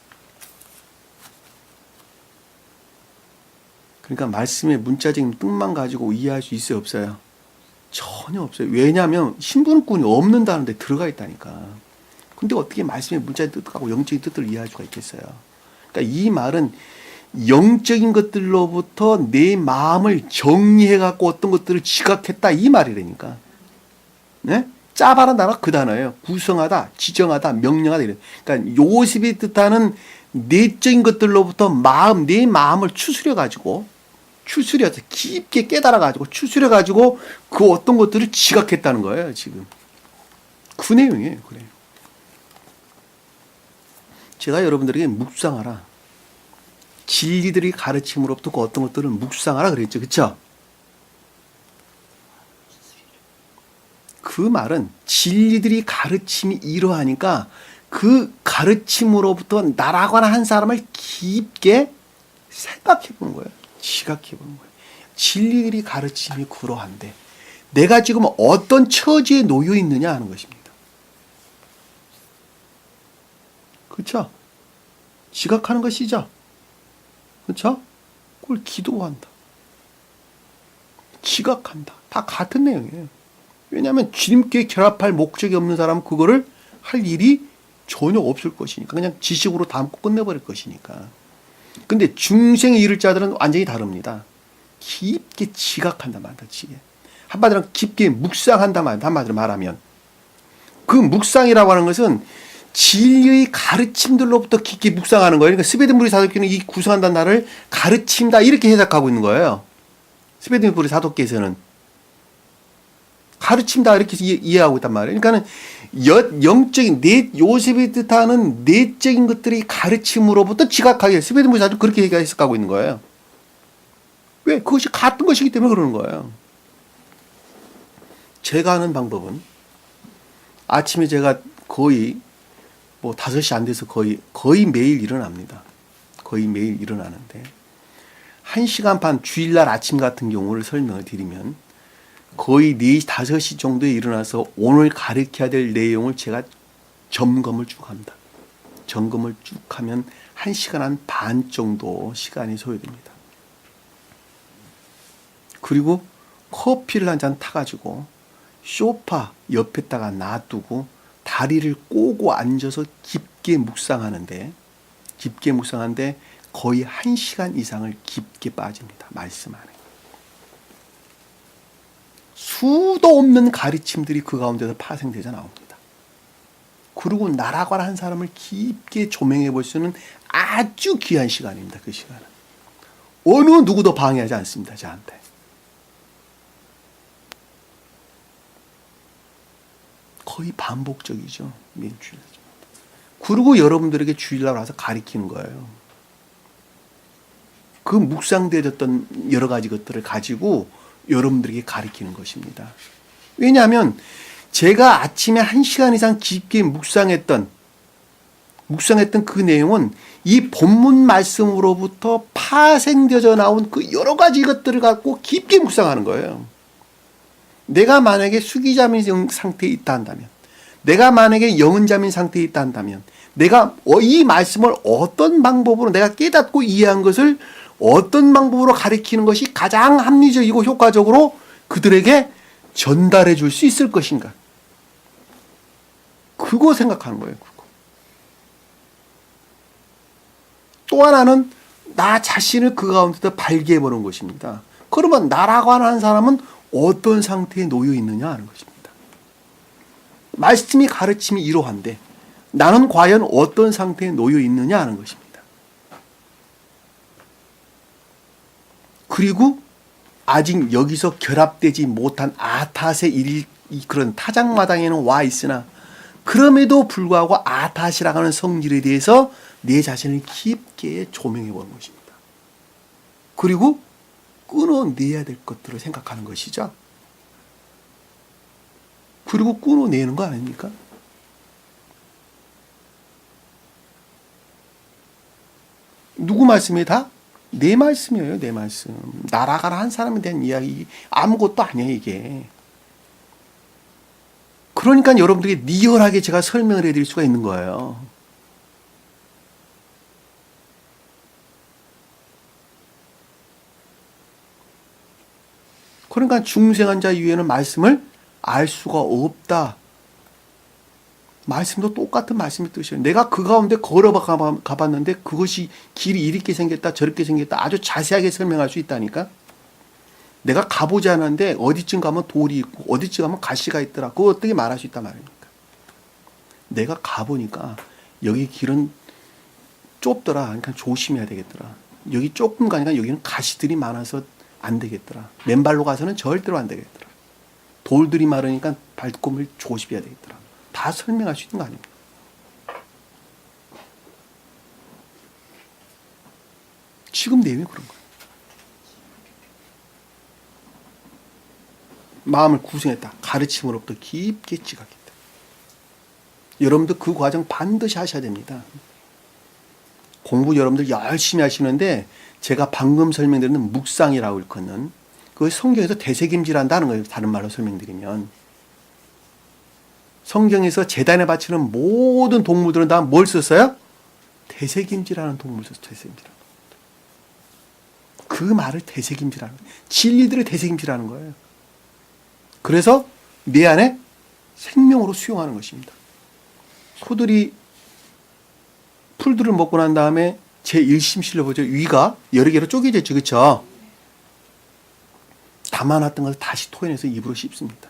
그러니까 말씀의 문자적인 뜻만 가지고 이해할 수 있어요, 없어요? 전혀 없어요. 왜냐하면 심부름꾼이 없는다는데 들어가 있다니까. 근데 어떻게 말씀의 문자적인 뜻하고 영적인 뜻을 이해할 수가 있겠어요? 그러니까 이 말은 영적인 것들로부터 내 마음을 정리해갖고 어떤 것들을 지각했다 이 말이라니까. 네? 짜바란 단어가 그 단어예요. 구성하다, 지정하다, 명령하다 이래. 그러니까 요셉이 뜻하는 내적인 것들로부터 내 마음을 추스려가지고 추스려서 깊게 깨달아가지고 추스려가지고 그 어떤 것들을 지각했다는 거예요. 지금 그 내용이에요. 그래요. 제가 여러분들에게 묵상하라, 진리들이 가르침으로부터 그 어떤 것들을 묵상하라 그랬죠. 그렇죠? 그 말은 진리들이 가르침이 이러하니까 그 가르침으로부터 나라거나 한 사람을 깊게 생각해 보는 거예요. 지각해 보는 거예요. 진리들이 가르침이 그러한데 내가 지금 어떤 처지에 놓여 있느냐 하는 것입니다. 그렇죠? 지각하는 것이죠. 그렇죠? 그걸 기도한다, 지각한다. 다 같은 내용이에요. 왜냐하면 주님께 결합할 목적이 없는 사람은 그거를 할 일이 전혀 없을 것이니까. 그냥 지식으로 담고 끝내버릴 것이니까. 근데 중생의 이룰 자들은 완전히 다릅니다. 깊게 지각한다 말이다. 한마디로 깊게 묵상한다 말이다. 한마디로 말하면 그 묵상이라고 하는 것은 진리의 가르침들로부터 깊게 묵상하는 거예요. 그러니까 스베덴부리 사도교는 이 구성한다는 말을 가르침다 이렇게 해석하고 있는 거예요. 스베덴부리 사도께서는 가르침다 이렇게 이해하고 있단 말이에요. 그러니까는 영적인 요셉이 뜻하는 내적인 것들이 가르침으로부터 지각하게 스베덴부리 사도 그렇게 해석하고 있는 거예요. 왜? 그것이 같은 것이기 때문에 그러는 거예요. 제가 하는 방법은 아침에 제가 거의 5시 안 돼서 거의 매일 일어납니다. 거의 매일 일어나는데 1시간 반 주일날 아침 같은 경우를 설명을 드리면 거의 4시, 5시 정도에 일어나서 오늘 가르쳐야 될 내용을 제가 점검을 쭉 합니다. 점검을 쭉 하면 1시간 반 정도 시간이 소요됩니다. 그리고 커피를 한 잔 타가지고 소파 옆에다가 놔두고 다리를 꼬고 앉아서 깊게 묵상하는데 거의 1시간 이상을 깊게 빠집니다. 말씀 안에. 수도 없는 가르침들이 그 가운데서 파생되져 나옵니다. 그리고 나라고 한 사람을 깊게 조명해 볼 수 있는 아주 귀한 시간입니다. 그 시간은. 어느 누구도 방해하지 않습니다. 저한테. 거의 반복적이죠. 매주일. 그리고 여러분들에게 주일날 와서 가르치는 거예요. 그 묵상되었던 여러 가지 것들을 가지고 여러분들에게 가르치는 것입니다. 왜냐하면 제가 아침에 1시간 이상 깊게 묵상했던 그 내용은 이 본문 말씀으로부터 파생되어져 나온 그 여러 가지 것들을 갖고 깊게 묵상하는 거예요. 내가 만약에 수기자민 상태에 있다 한다면, 내가 만약에 영은자민 상태에 있다 한다면, 내가 이 말씀을 어떤 방법으로 내가 깨닫고 이해한 것을 어떤 방법으로 가르치는 것이 가장 합리적이고 효과적으로 그들에게 전달해 줄 수 있을 것인가. 그거 생각하는 거예요. 그거. 또 하나는 나 자신을 그 가운데서 발견해 보는 것입니다. 그러면 나라고 하는 사람은 어떤 상태에 놓여 있느냐 하는 것입니다. 말씀이 가르침이 이러한데 나는 과연 어떤 상태에 놓여 있느냐 하는 것입니다. 그리고 아직 여기서 결합되지 못한 아탓의 그런 타작마당에는 와 있으나 그럼에도 불구하고 아탓이라고 하는 성질에 대해서 내 자신을 깊게 조명해 보는 것입니다. 그리고 끊어내야 될 것들을 생각하는 것이죠. 그리고 끊어내는 거 아닙니까? 누구 말씀이 다? 내 말씀이에요, 내 말씀. 날아가라 한 사람에 대한 이야기, 아무것도 아니야, 이게. 그러니까 여러분들에게 리얼하게 제가 설명을 해드릴 수가 있는 거예요. 그러니까 중생한 자 이외에는 말씀을 알 수가 없다. 말씀도 똑같은 말씀의 뜻이에요. 내가 그 가운데 가봤는데 그것이 길이 이렇게 생겼다 저렇게 생겼다 아주 자세하게 설명할 수 있다니까. 내가 가보지 않았는데 어디쯤 가면 돌이 있고 어디쯤 가면 가시가 있더라. 그거 어떻게 말할 수 있단 말입니까? 내가 가보니까 여기 길은 좁더라. 그러니까 조심해야 되겠더라. 여기 조금 가니까 여기는 가시들이 많아서 안 되겠더라. 맨발로 가서는 절대로 안 되겠더라. 돌들이 많으니까 발꿈을 조심해야 되겠더라. 다 설명할 수 있는 거 아닙니까? 지금 내용이 그런 거예요. 마음을 구성했다. 가르침으로부터 깊게 지각했다. 여러분들 그 과정 반드시 하셔야 됩니다. 공부 여러분들 열심히 하시는데 제가 방금 설명드리는 묵상이라고 일컫는 그 성경에서 되새김질한다는 거예요. 다른 말로 설명드리면 성경에서 제단에 바치는 모든 동물들은 다 뭘 썼어요? 되새김질하는 동물 썼어요. 되새김질하는 그 말을 되새김질하는 거예요. 진리들을 되새김질하는 거예요. 그래서 내 안에 생명으로 수용하는 것입니다. 소들이 풀들을 먹고 난 다음에 제1심실로 보죠. 위가 여러 개로 쪼개졌죠. 그렇죠? 담아놨던 것을 다시 토해내서 입으로 씹습니다.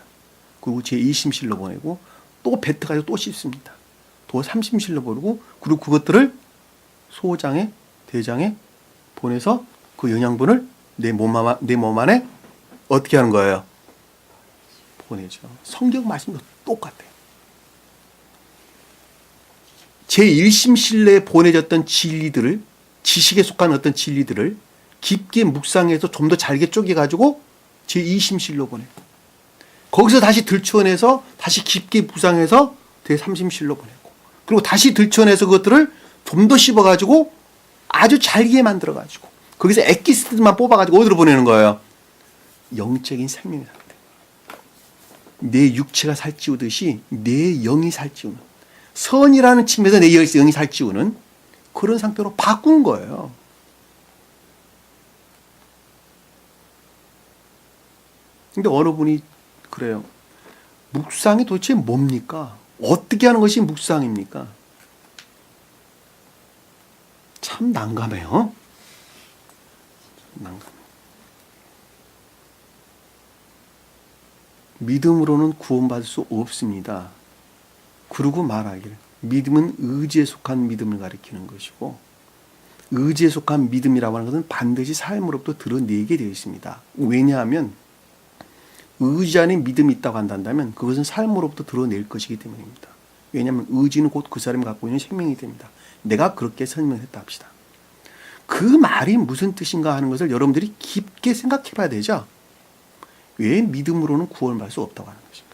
그리고 제2심실로 보내고 또 뱉어가지고 또 씹습니다. 또 3심실로 보내고 그리고 그것들을 소장에 대장에 보내서 그 영양분을 내 몸 안에 어떻게 하는 거예요? 보내죠. 성경 말씀도 똑같아요. 제1심실내에 보내졌던 진리들을 지식에 속한 어떤 진리들을 깊게 묵상해서 좀 더 잘게 쪼개가지고 제2심실로 보내고 거기서 다시 들추어내서 다시 깊게 묵상해서 제3심실로 보내고 그리고 다시 들추어내서 그것들을 좀 더 씹어가지고 아주 잘게 만들어가지고 거기서 엑기스들만 뽑아가지고 어디로 보내는 거예요? 영적인 생명의 상태. 내 육체가 살찌우듯이 내 영이 살찌우는 선이라는 측면에서 내 영이 살찌우는 그런 상태로 바꾼 거예요. 근데 어느 분이 그래요. 묵상이 도대체 뭡니까? 어떻게 하는 것이 묵상입니까? 참 난감해요. 난감해. 믿음으로는 구원받을 수 없습니다. 그러고 말하기를 믿음은 의지에 속한 믿음을 가리키는 것이고 의지에 속한 믿음이라고 하는 것은 반드시 삶으로부터 드러내게 되어 있습니다. 왜냐하면 의지 안에 믿음이 있다고 한다면 그것은 삶으로부터 드러낼 것이기 때문입니다. 왜냐하면 의지는 곧 그 사람이 갖고 있는 생명이 됩니다. 내가 그렇게 설명했다 합시다. 그 말이 무슨 뜻인가 하는 것을 여러분들이 깊게 생각해 봐야 되죠. 왜 믿음으로는 구원받을 수 없다고 하는 것인가?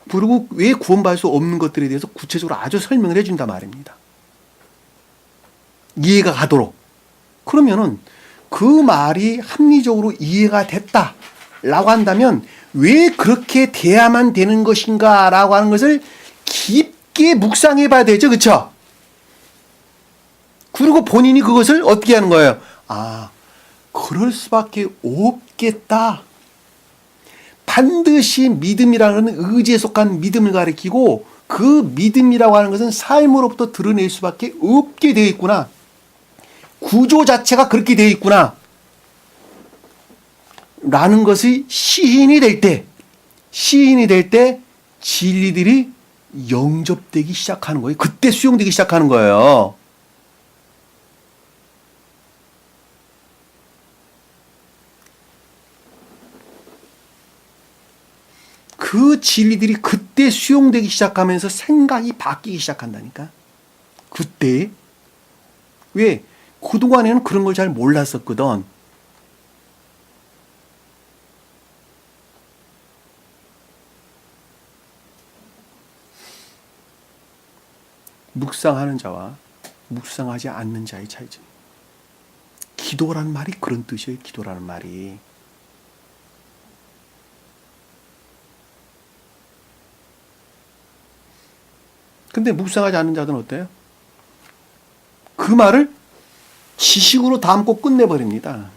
그리고 왜 구원받을 수 없는 것들에 대해서 구체적으로 아주 설명을 해준단 말입니다. 이해가 가도록. 그러면은 그 말이 합리적으로 이해가 됐다라고 한다면 왜 그렇게 돼야만 되는 것인가라고 하는 것을 깊게 묵상해 봐야 되죠. 그렇죠? 그리고 본인이 그것을 어떻게 하는 거예요? 아, 그럴 수밖에 없겠다. 반드시 믿음이라는 의지에 속한 믿음을 가리키고 그 믿음이라고 하는 것은 삶으로부터 드러낼 수밖에 없게 되어 있구나. 구조 자체가 그렇게 되어 있구나. 라는 것이 시인이 될 때 진리들이 영접되기 시작하는 거예요. 그때 수용되기 시작하는 거예요. 그 진리들이 그때 수용되기 시작하면서 생각이 바뀌기 시작한다니까. 그때. 왜? 그동안에는 그런 걸 잘 몰랐었거든. 묵상하는 자와 묵상하지 않는 자의 차이죠. 기도라는 말이 그런 뜻이에요. 기도라는 말이. 근데 묵상하지 않는 자들은 어때요? 그 말을 지식으로 담고 끝내버립니다.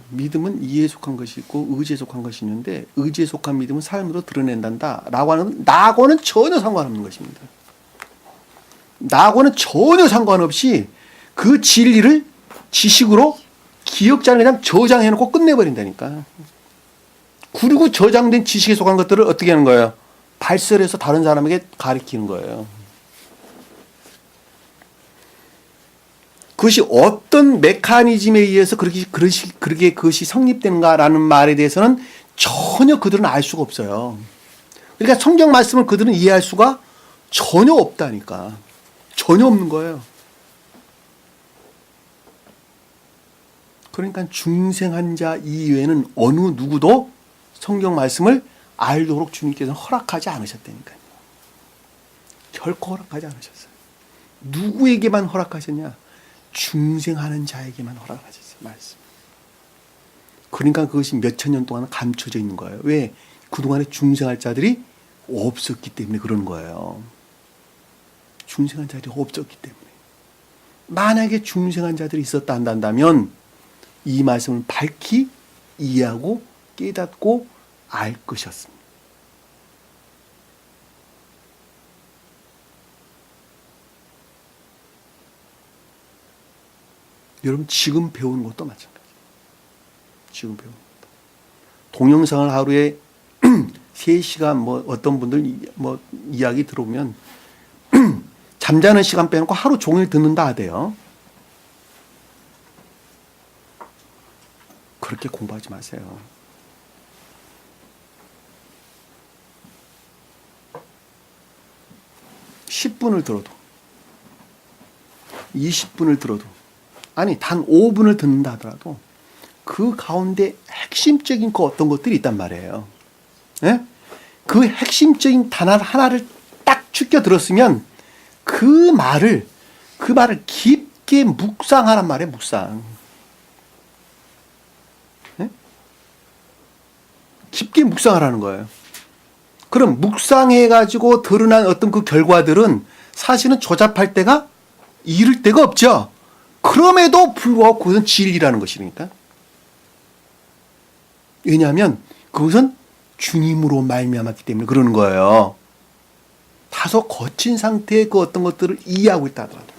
믿음은 이해에 속한 것이 있고 의지에 속한 것이 있는데 의지에 속한 믿음은 삶으로 드러낸단다 라고 하는, 나하고는 전혀 상관없는 것입니다. 나하고는 전혀 상관없이 그 진리를 지식으로 기억장에 그냥 저장해놓고 끝내버린다니까. 그리고 저장된 지식에 속한 것들을 어떻게 하는 거예요? 발설해서 다른 사람에게 가르치는 거예요. 그것이 어떤 메커니즘에 의해서 그것이 성립되는가라는 말에 대해서는 전혀 그들은 알 수가 없어요. 그러니까 성경 말씀을 그들은 이해할 수가 전혀 없다니까. 전혀 없는 거예요. 그러니까 중생한 자 이외에는 어느 누구도 성경 말씀을 알도록 주님께서는 허락하지 않으셨다니까요. 결코 허락하지 않으셨어요. 누구에게만 허락하셨냐? 중생하는 자에게만 허락하셨어요. 말씀. 그러니까 그것이 몇천 년 동안 감춰져 있는 거예요. 왜? 그동안에 중생할 자들이 없었기 때문에 그런 거예요. 중생한 자들이 없었기 때문에. 만약에 중생한 자들이 있었다 한다면 이 말씀을 밝히 이해하고 깨닫고 알 것이었습니다. 여러분 지금 배우는 것도 마찬가지예요. 지금 배우는 것도. 동영상을 하루에 3시간 어떤 분들 이야기 들어보면 잠자는 시간 빼놓고 하루 종일 듣는다 하대요. 그렇게 공부하지 마세요. (10분을) 들어도 20분을 들어도 아니 단 5분을 듣는다 하더라도 그 가운데 핵심적인 어떤 것들이 있단 말이에요. 예? 그 핵심적인 단어 하나를 딱 추겨 들었으면 그 말을 깊게 묵상하란 말이에요. 묵상. 예? 깊게 묵상하라는 거예요. 그럼 묵상해가지고 드러난 어떤 그 결과들은 사실은 조잡할 때가 이를 데가 없죠. 그럼에도 불구하고 그것은 진리라는 것이니까. 왜냐하면 그것은 주님으로 말미암았기 때문에 그러는 거예요. 다소 거친 상태의 그 어떤 것들을 이해하고 있다 하더라도.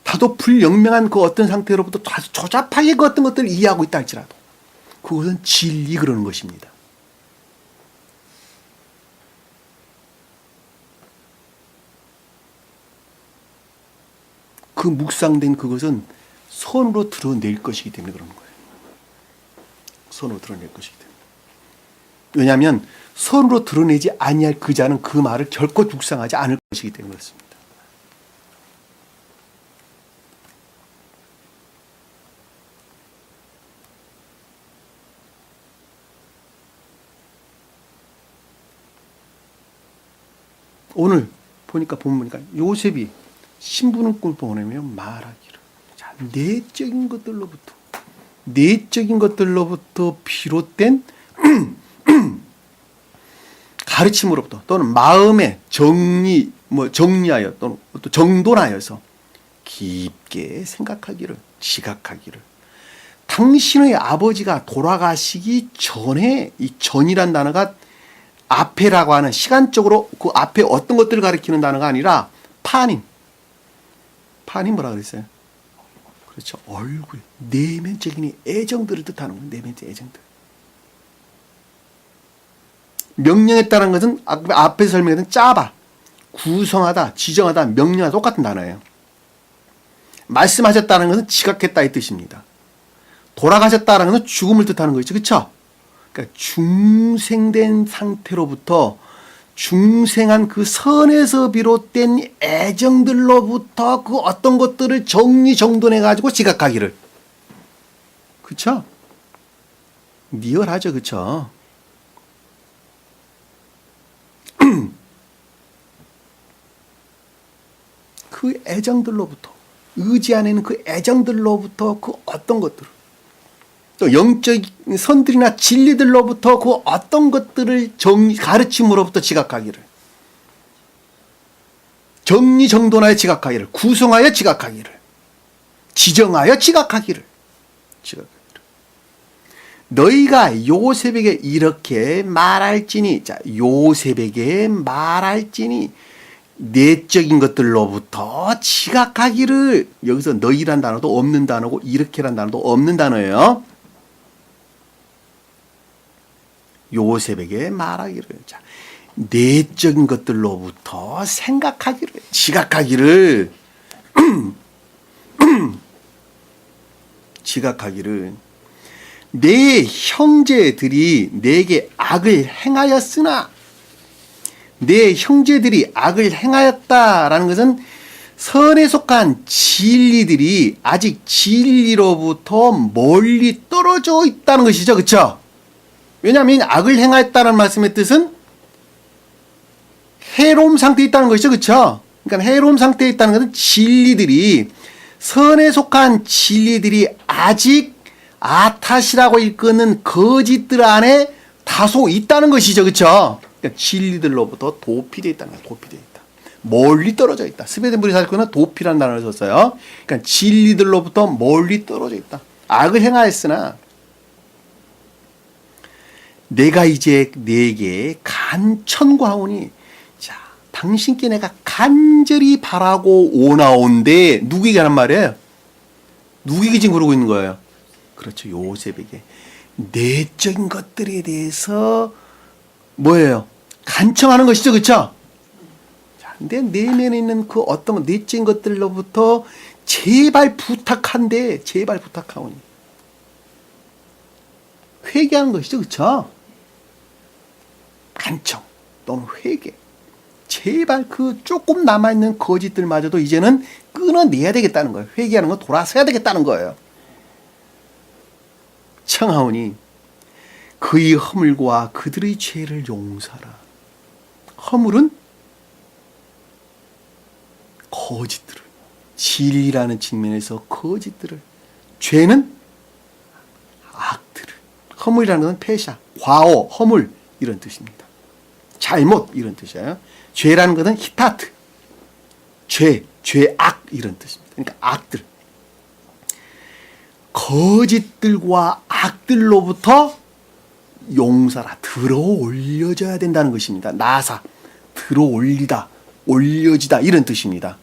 다소 불영명한 그 어떤 상태로부터 다소 조잡하게 그 어떤 것들을 이해하고 있다 할지라도 그것은 진리 그러는 것입니다. 그 묵상된 그것은 선으로 드러낼 것이기 때문에 그러는 거예요. 선으로 드러낼 것이기 때문에. 왜냐하면 선으로 드러내지 아니할 그 자는 그 말을 결코 묵상하지 않을 것이기 때문에 그렇습니다. 오늘 보니까 본문이니까 요셉이 신부는 꿀 보내며 말하기를 자, 내적인 것들로부터 비롯된 가르침으로부터 또는 마음의 정리하여 또는 또 정돈하여서 깊게 생각하기를 지각하기를 당신의 아버지가 돌아가시기 전에 이 전이란 단어가 앞에라고 하는 시간적으로 그 앞에 어떤 것들을 가리키는 단어가 아니라 판임 뭐라 그랬어요? 그렇죠. 얼굴, 내면적인 애정들을 뜻하는 거예요. 내면적 애정들. 명령했다는 것은 앞에 설명했던 짜다, 구성하다, 지정하다, 명령하다 똑같은 단어예요. 말씀하셨다는 것은 지각했다 이 뜻입니다. 돌아가셨다는 것은 죽음을 뜻하는 거죠. 그렇죠? 그러니까 중생된 상태로부터 중생한 그 선에서 비롯된 애정들로부터 그 어떤 것들을 정리정돈해 가지고 지각하기를. 그렇죠? 리얼하죠. 그렇죠? 그 애정들로부터 의지 안에는 그 애정들로부터 그 어떤 것들을 또 영적 선들이나 진리들로부터 그 어떤 것들을 가르침으로부터 지각하기를, 정리정돈하여 지각하기를, 구성하여 지각하기를, 지정하여 지각하기를. 너희가 요셉에게 이렇게 말할지니, 자, 요셉에게 말할지니 내적인 것들로부터 지각하기를. 여기서 너희란 단어도 없는 단어고 이렇게란 단어도 없는 단어예요. 요셉에게 말하기를. 자, 내적인 것들로부터 생각하기를, 지각하기를, 지각하기를. 내 형제들이 내게 악을 행하였으나, 내 형제들이 악을 행하였다라는 것은 선에 속한 진리들이 아직 진리로부터 멀리 떨어져 있다는 것이죠. 그렇죠? 왜냐하면 악을 행하였다는 말씀의 뜻은 해로움 상태에 있다는 것이죠. 그렇죠? 그러니까 해로움 상태에 있다는 것은 진리들이, 선에 속한 진리들이 아직 아탓이라고 일컫는 거짓들 안에 다소 있다는 것이죠. 그렇죠? 그러니까 진리들로부터 도피되어 있다는 거예요. 도피되어 있다. 멀리 떨어져 있다. 스베덴 브리사르크는 도피라는 단어를 썼어요. 그러니까 진리들로부터 멀리 떨어져 있다. 악을 행하였으나 내가 이제 네게 간청구하오니, 자, 당신께 내가 간절히 바라고 오나온데, 누구에게 하는 말이에요? 누구에게 지금 그러고 있는 거예요? 그렇죠. 요셉에게. 내적인 것들에 대해서 뭐예요? 간청하는 것이죠. 그렇죠? 자, 내 내면에 있는 그 어떤 내적인 것들로부터 제발 부탁한데, 제발 부탁하오니. 회개하는 것이죠. 그렇죠? 간청 또는 회개. 제발 그 조금 남아있는 거짓들마저도 이제는 끊어내야 되겠다는 거예요. 회개하는 건 돌아서야 되겠다는 거예요. 청하오니 그의 허물과 그들의 죄를 용서하라. 허물은 거짓들을, 진리라는 측면에서 거짓들을, 죄는 악들을. 허물이라는 것은 폐샤, 과오, 허물 이런 뜻입니다. 잘못 이런 뜻이에요. 죄라는 것은 히타트, 죄악 이런 뜻입니다. 그러니까 악들, 거짓들과 악들로부터 용서라, 들어 올려져야 된다는 것입니다. 나사, 들어 올리다, 올려지다 이런 뜻입니다.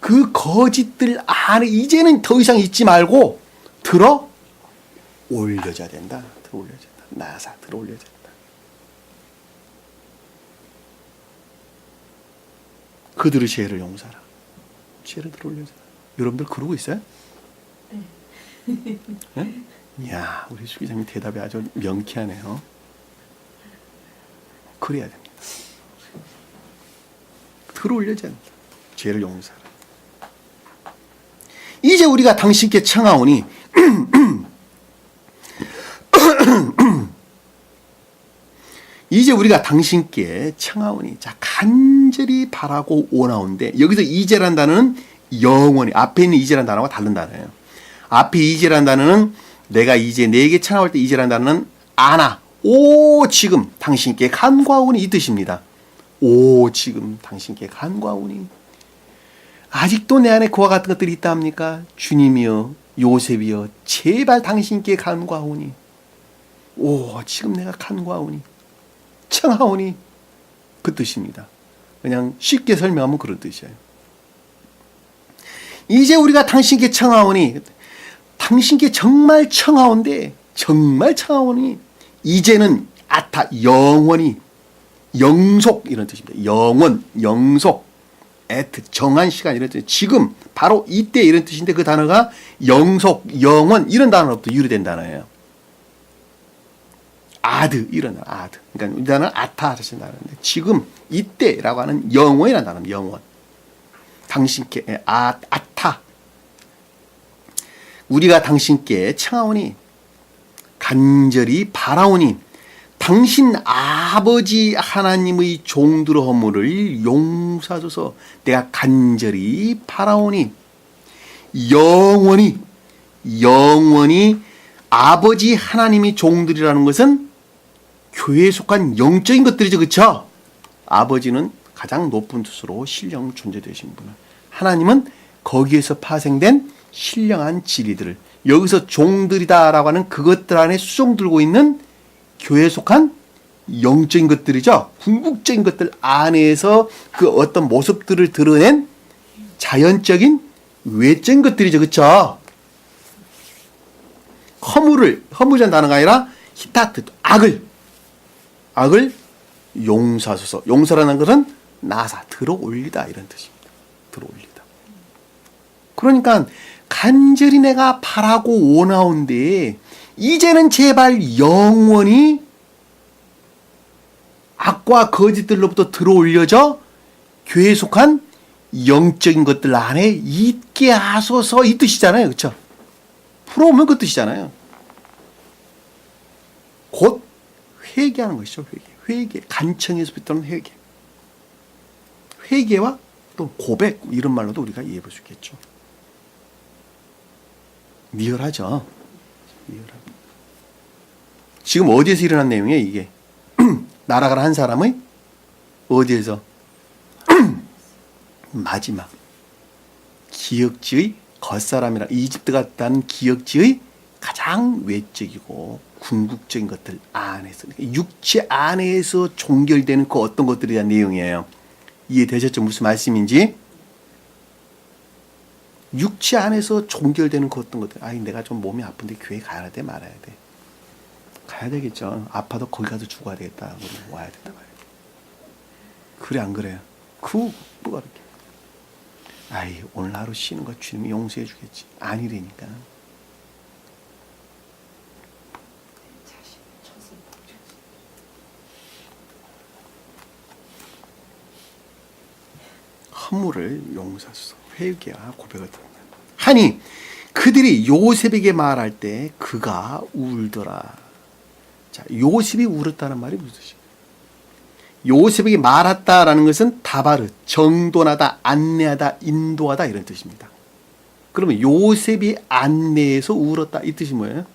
그 거짓들 안에 이제는 더 이상 있지 말고 들어 올려져야 된다. 들어 올려져야 된다. 나사, 들어 올려져야 된다. 그들의 죄를 용서하라. 죄를 들어 올려줘라. 여러분들 그러고 있어요? 네? 이야, 우리 수기자님 대답이 아주 명쾌하네요. 그래야 됩니다. 들어 올려줘야 됩니다. 죄를 용서하라. 이제 우리가 당신께 청하오니 이제 우리가 당신께 청하오니, 자, 간절히 바라고 오나온데, 여기서 이제란 단어는 영원히, 앞에 있는 이제란 단어와 다른 단어예요. 앞에 이제란 단어는 내가 이제 내게 청하올 때, 이제란 단어는 아나, 오 지금 당신께 간구하오니 이 뜻입니다. 오 지금 당신께 간구하오니. 아직도 내 안에 그와 같은 것들이 있다 합니까? 주님이여, 요셉이여, 제발 당신께 간구하오니. 오 지금 내가 간구하오니, 청하오니, 그 뜻입니다. 그냥 쉽게 설명하면 그런 뜻이에요. 이제 우리가 당신께 청하오니, 당신께 정말 청하온데, 정말 청하오니, 이제는 아타, 영원히, 영속, 이런 뜻입니다. 영원, 영속, 에트, 정한 시간, 이런 뜻. 지금, 바로 이때, 이런 뜻인데, 그 단어가 영속, 영원, 이런 단어로부터 유래된 단어예요. 아드, 이런 단어, 아드. 그러니까 이 단어는 아타 하신 단어인데, 지금, 이때라고 하는 영원이라는 단어입니다. 영원. 당신께, 아타. 우리가 당신께 청하오니, 간절히 바라오니, 당신 아버지 하나님의 종들의 허물을 용서하소서. 내가 간절히 바라오니, 영원히, 영원히 아버지 하나님이 종들이라는 것은 교회에 속한 영적인 것들이죠. 그렇죠? 아버지는 가장 높은 뜻으로 신령 존재되신 분을, 하나님은 거기에서 파생된 신령한 진리들을, 여기서 종들이다라고 하는 그것들 안에 수종들고 있는 교회에 속한 영적인 것들이죠. 궁극적인 것들 안에서 그 어떤 모습들을 드러낸 자연적인 외적인 것들이죠. 그렇죠? 허물이라는 단어가 아니라 히타트, 악을 용서하소서. 용서라는 것은 나사, 들어올리다, 이런 뜻입니다. 들어올리다. 그러니까 간절히 내가 바라고 원하온데, 이제는 제발 영원히 악과 거짓들로부터 들어올려져 교회에 속한 영적인 것들 안에 있게 하소서, 이 뜻이잖아요. 그렇죠? 풀어오면 그 뜻이잖아요. 곧 회개하는 것이죠. 회개. 간청에서 비롯하는 회개. 회개와 또 고백, 이런 말로도 우리가 이해해 볼 수 있겠죠. 리얼하죠. 리얼합니다. 지금 어디에서 일어난 내용이에요, 이게? 날아가는 한 사람의 어디에서? 마지막 기역지의 겉사람이라, 이집트 같다는 기역지의 가장 외적이고 궁극적인 것들 안에서, 육체 안에서 종결되는 그 어떤 것들에 대한 내용이에요. 이해되셨죠? 무슨 말씀인지? 육체 안에서 종결되는 그 어떤 것들. 아니, 내가 좀 몸이 아픈데 교회 가야 돼, 말아야 돼? 가야 되겠죠. 아파도 거기 가서 죽어야 되겠다. 와야 된다 말이에요. 그래, 안 그래요? 뭐가 그렇게? 아이, 오늘 하루 쉬는 거 주님이 용서해 주겠지. 아니라니까. 허물을 용서하소서. 회개와 고백을 하니, 그들이 요셉에게 말할 때 그가 울더라. 자, 요셉이 울었다는 말이 무슨 뜻이에요? 요셉에게 말했다라는 것은 다바르, 정돈하다, 안내하다, 인도하다, 이런 뜻입니다. 그러면 요셉이 안내해서 울었다, 이 뜻이 뭐예요?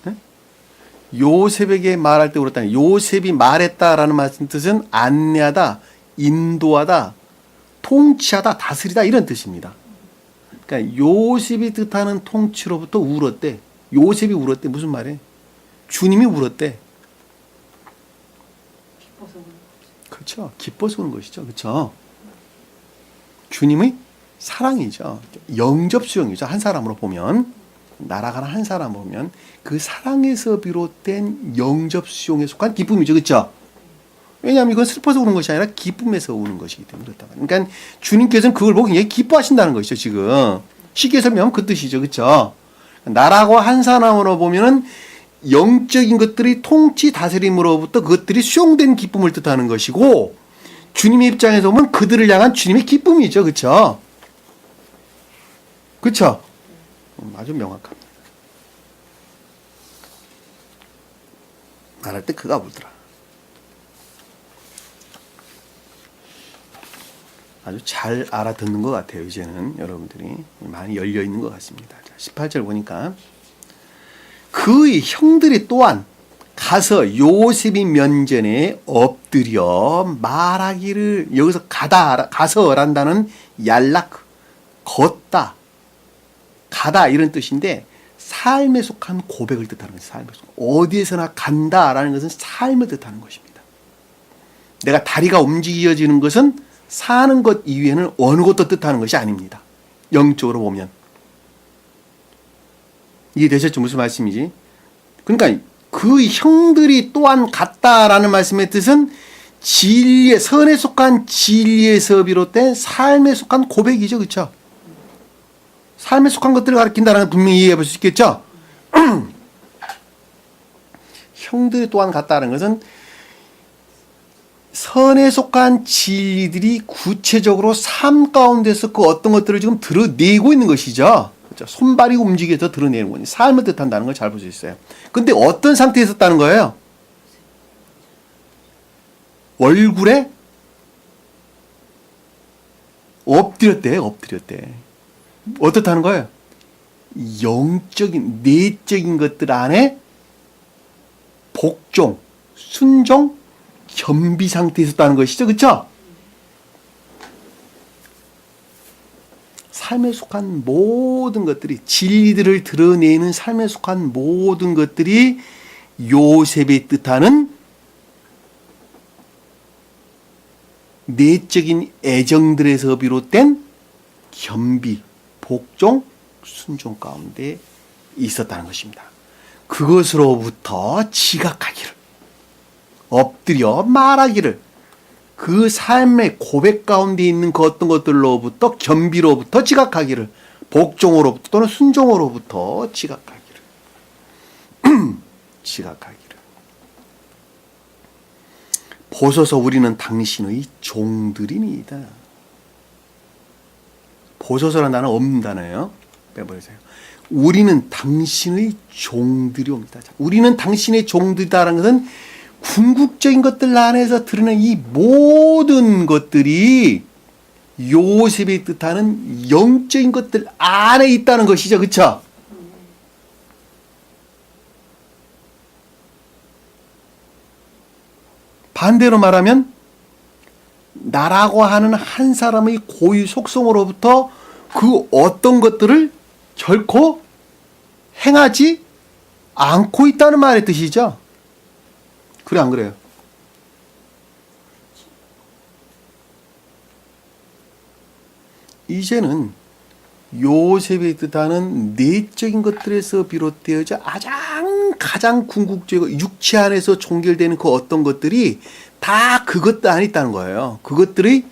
네? 요셉에게 말할 때 울었다. 요셉이 말했다라는 말씀 뜻은 안내하다, 인도하다, 통치하다, 다스리다, 이런 뜻입니다. 그러니까 요셉이 뜻하는 통치로부터 울었대. 요셉이 울었대. 무슨 말이에요? 주님이 울었대. 기뻐서 우는 거죠. 그렇죠. 기뻐서 우는 것이죠. 그렇죠. 주님의 사랑이죠. 영접 수용이죠. 한 사람으로 보면, 날아가는 한 사람 보면 그 사랑에서 비롯된 영접 수용에 속한 기쁨이죠. 그렇죠. 왜냐하면 이건 슬퍼서 우는 것이 아니라 기쁨에서 우는 것이기 때문에 그렇다. 그러니까 주님께서는 그걸 보고 굉장히 기뻐하신다는 것이죠. 지금 쉽게 설명하면 그 뜻이죠. 그렇죠. 나라고 한 사람으로 보면은 영적인 것들이 통치 다스림으로부터 그것들이 수용된 기쁨을 뜻하는 것이고, 주님의 입장에서 보면 그들을 향한 주님의 기쁨이죠. 그렇죠. 그렇죠. 아주 명확합니다. 말할 때 그가 울더라. 아주 잘 알아듣는 것 같아요. 이제는 여러분들이 많이 열려 있는 것 같습니다. 18절 보니까 그의 형들이 또한 가서 요셉이 면전에 엎드려 말하기를, 여기서 가서란다는 얄락, 걷다, 가다, 이런 뜻인데 삶에 속한 고백을 뜻하는 것입니다. 삶에 속한. 어디에서나 간다라는 것은 삶을 뜻하는 것입니다. 내가 다리가 움직여지는 것은 사는 것 이외에는 어느 것도 뜻하는 것이 아닙니다. 영적으로 보면. 이해되셨죠? 무슨 말씀이지? 그러니까 그 형들이 또한 같다라는 말씀의 뜻은 진리의, 선에 속한 진리에서 비롯된 삶에 속한 고백이죠. 그렇죠? 삶에 속한 것들을 가리킨다는 걸 분명히 이해해 볼 수 있겠죠? 형들이 또한 같다는 것은 선에 속한 진리들이 구체적으로 삶 가운데서 그 어떤 것들을 지금 드러내고 있는 것이죠. 그렇죠? 손발이 움직여서 드러내는 거니 삶을 뜻한다는 걸 잘 볼 수 있어요. 근데 어떤 상태에 있었다는 거예요? 얼굴에 엎드렸대. 어떻다는 거예요? 영적인, 내적인 것들 안에 복종, 순종, 겸비 상태에 있었다는 것이죠. 그렇죠? 삶에 속한 모든 것들이, 진리들을 드러내는 삶에 속한 모든 것들이 요셉의 뜻하는 내적인 애정들에서 비롯된 겸비, 복종, 순종 가운데 있었다는 것입니다. 그것으로부터 지각하기를, 엎드려 말하기를, 그 삶의 고백 가운데 있는 그 어떤 것들로부터, 겸비로부터 지각하기를, 복종으로부터 또는 순종으로부터 지각하기를 지각하기를. 보소서 우리는 당신의 종들이니이다. 보소서라는 단어는 없는 단어예요. 빼버리세요. 우리는 당신의 종들이옵니다. 우리는 당신의 종들이다라는 것은 궁극적인 것들 안에서 드러낸 이 모든 것들이 요셉이 뜻하는 영적인 것들 안에 있다는 것이죠. 그렇죠? 반대로 말하면 나라고 하는 한 사람의 고유 속성으로부터 그 어떤 것들을 결코 행하지 않고 있다는 말의 뜻이죠. 그래 안 그래요? 이제는 요셉이 뜻하는 내적인 것들에서 비롯되어져 가장 궁극적이고 육체 안에서 종결되는 그 어떤 것들이 다 그것들 안에 있다는 거예요. 그것들이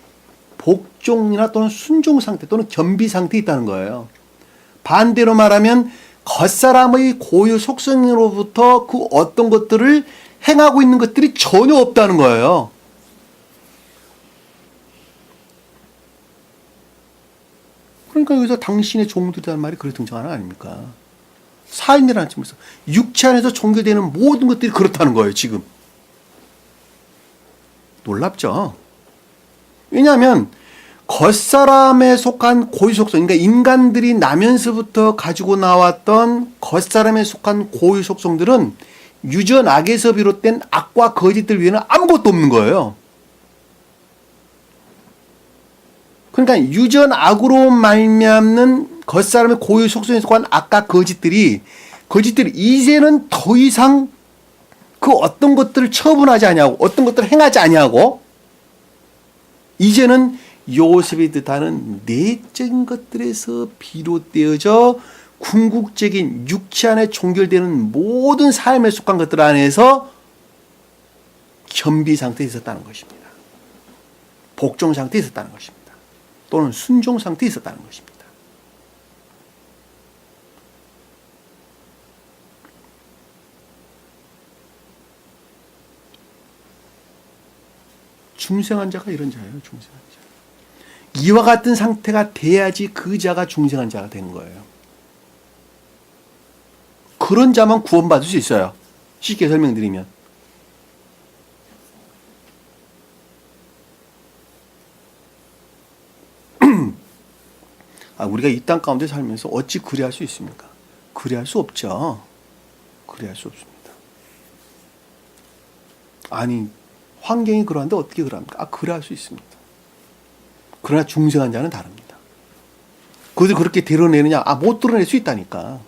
복종이나 또는 순종 상태 또는 겸비 상태에 있다는 거예요. 반대로 말하면 겉사람의 고유 속성으로부터 그 어떤 것들을 행하고 있는 것들이 전혀 없다는 거예요. 그러니까 여기서 당신의 종들이라는 말이 그렇게 등장하는 거 아닙니까? 삶이라는 측면에서 육체 안에서 종결되는 모든 것들이 그렇다는 거예요. 지금 놀랍죠? 왜냐하면 겉사람에 속한 고유 속성, 그러니까 인간들이 나면서부터 가지고 나왔던 겉사람에 속한 고유 속성들은 유전악에서 비롯된 악과 거짓들 외에는 아무것도 없는 거예요. 그러니까 유전악으로 말미암는 겉사람의 고유 속성에 속한 악과 거짓들이 이제는 더 이상 그 어떤 것들을 처분하지 아니하고 어떤 것들을 행하지 아니하고 이제는 요셉이 뜻하는 내적인 것들에서 비롯되어져 궁극적인 육체 안에 종결되는 모든 삶에 속한 것들 안에서 겸비 상태에 있었다는 것입니다. 복종 상태에 있었다는 것입니다. 또는 순종 상태에 있었다는 것입니다. 중생한 자가 이런 자예요. 중생한 자. 이와 같은 상태가 돼야지 그 자가 중생한 자가 되는 거예요. 그런 자만 구원받을 수 있어요. 쉽게 설명드리면. 우리가 이 땅 가운데 살면서 어찌 그리할 수 있습니까? 그리할 수 없죠. 그리할 수 없습니다. 아니, 환경이 그러한데 어떻게 그럽니까? 그리할 수 있습니다. 그러나 중생한 자는 다릅니다. 그것을 그렇게 드러내느냐? 못 드러낼 수 있다니까.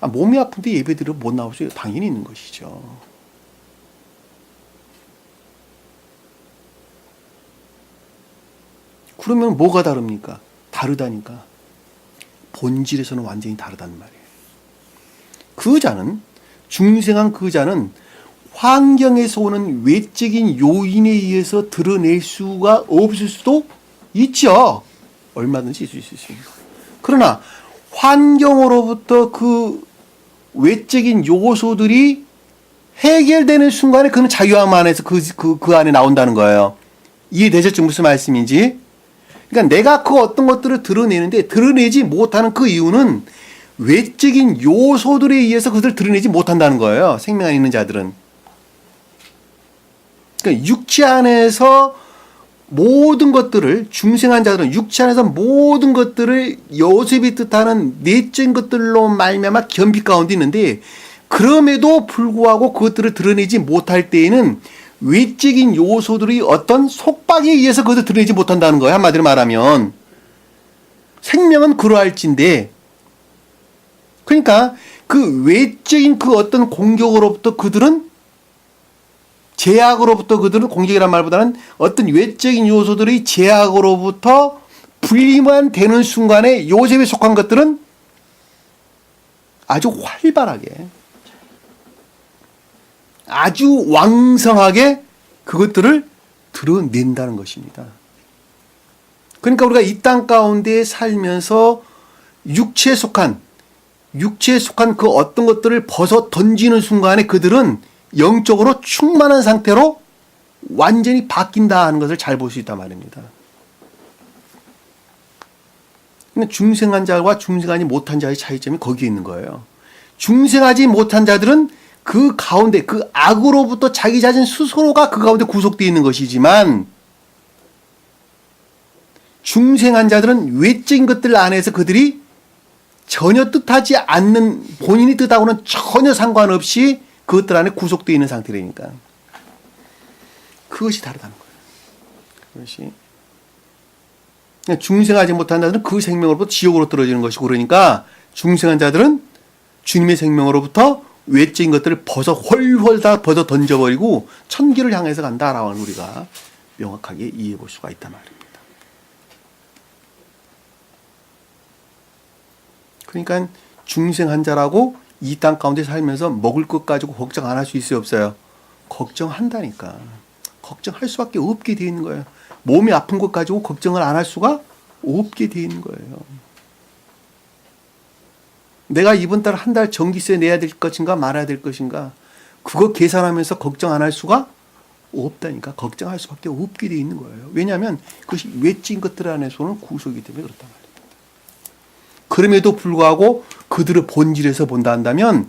몸이 아픈데 예배드려 못 나올 수 당연히 있는 것이죠. 그러면 뭐가 다릅니까? 다르다니까. 본질에서는 완전히 다르단 말이에요. 그 자는, 중생한 그 자는 환경에서 오는 외적인 요인에 의해서 드러낼 수가 없을 수도 있죠. 얼마든지 있을 수 있습니다. 그러나 환경으로부터 그 외적인 요소들이 해결되는 순간에 그는 자유함 안에서 그 안에 나온다는 거예요. 이해되셨죠? 무슨 말씀인지? 그러니까 내가 그 어떤 것들을 드러내는데 드러내지 못하는 그 이유는 외적인 요소들에 의해서 그것을 드러내지 못한다는 거예요. 생명 안에 있는 자들은. 그러니까 육체 안에서 모든 것들을, 중생한 자들은 육체 안에서 모든 것들을 요셉이 뜻하는 내적인 것들로 말미암아 겸비 가운데 있는데, 그럼에도 불구하고 그것들을 드러내지 못할 때에는 외적인 요소들이 어떤 속박에 의해서 그것을 드러내지 못한다는 거예요. 한마디로 말하면 생명은 그러할진데, 그러니까 그 외적인 그 어떤 공격으로부터 그들은, 제약으로부터 그들은, 공격이란 말보다는 어떤 외적인 요소들의 제약으로부터 분리만 되는 순간에 요셉에 속한 것들은 아주 활발하게, 아주 왕성하게 그것들을 드러낸다는 것입니다. 그러니까 우리가 이 땅 가운데 살면서 육체에 속한 그 어떤 것들을 벗어 던지는 순간에 그들은 영적으로 충만한 상태로 완전히 바뀐다 하는 것을 잘 볼 수 있단 말입니다. 그러니까 중생한 자와 중생하지 못한 자의 차이점이 거기에 있는 거예요. 중생하지 못한 자들은 그 가운데, 그 악으로부터 자기 자신 스스로가 그 가운데 구속되어 있는 것이지만, 중생한 자들은 외적인 것들 안에서 그들이 전혀 뜻하지 않는, 본인이 뜻하고는 전혀 상관없이 그것들 안에 구속되어 있는 상태라니까. 그것이 다르다는 거예요. 그것이. 중생하지 못한 자들은 그 생명으로부터 지옥으로 떨어지는 것이고, 그러니까 중생한 자들은 주님의 생명으로부터 외적인 것들을 훨훨 다 벗어 던져버리고 천기를 향해서 간다라고 우리가 명확하게 이해해 볼 수가 있단 말입니다. 그러니까 중생한 자라고 이 땅 가운데 살면서 먹을 것 가지고 걱정 안 할 수 있어요, 없어요? 걱정한다니까. 걱정할 수밖에 없게 되어 있는 거예요. 몸이 아픈 것 가지고 걱정을 안 할 수가 없게 되어 있는 거예요. 내가 이번 달 한 달 전기세 내야 될 것인가 말아야 될 것인가, 그거 계산하면서 걱정 안 할 수가 없다니까. 걱정할 수밖에 없게 되어 있는 거예요. 왜냐하면 그것이 외적인 것들 안에서는 구속이기 때문에 그렇단 말이에요. 그럼에도 불구하고 그들의 본질에서 본다 한다면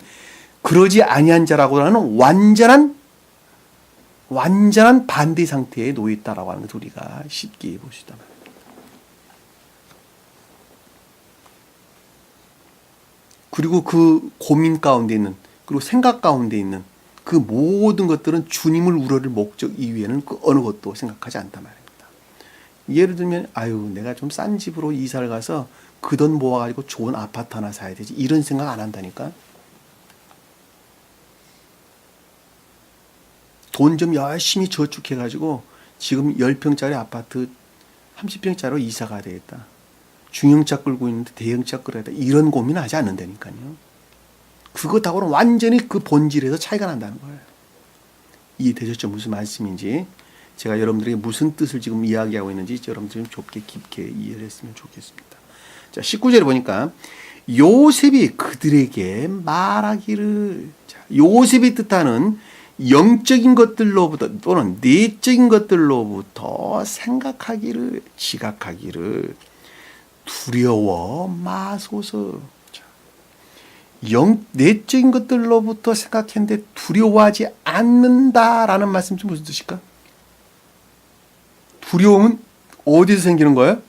그러지 아니한 자라고 하는 완전한 반대 상태에 놓여 있다라고 하는 것을 우리가 쉽게 볼 수 있단 말이에요. 그리고 그 고민 가운데 있는, 그리고 생각 가운데 있는 그 모든 것들은 주님을 우러를 목적 이외에는 그 어느 것도 생각하지 않단 말입니다. 예를 들면, 아유, 내가 좀 싼 집으로 이사를 가서 그 돈 모아가지고 좋은 아파트 하나 사야 되지, 이런 생각 안 한다니까. 돈 좀 열심히 저축해가지고 지금 10평짜리 아파트 30평짜리로 이사 가야 되겠다. 중형차 끌고 있는데 대형차 끌어야 돼. 이런 고민하지 않는다니까요. 그것하고는 완전히 그 본질에서 차이가 난다는 거예요. 이해되셨죠? 무슨 말씀인지. 제가 여러분들에게 무슨 뜻을 지금 이야기하고 있는지 여러분들이 좀 좁게 깊게 이해를 했으면 좋겠습니다. 자, 19절에 보니까 요셉이 그들에게 말하기를, 자, 요셉이 뜻하는 영적인 것들로부터 또는 내적인 것들로부터 생각하기를, 지각하기를 두려워 마소서. 내적인 것들로부터 생각했는데 두려워하지 않는다라는 말씀 좀 무슨 뜻일까? 두려움은 어디서 생기는 거예요?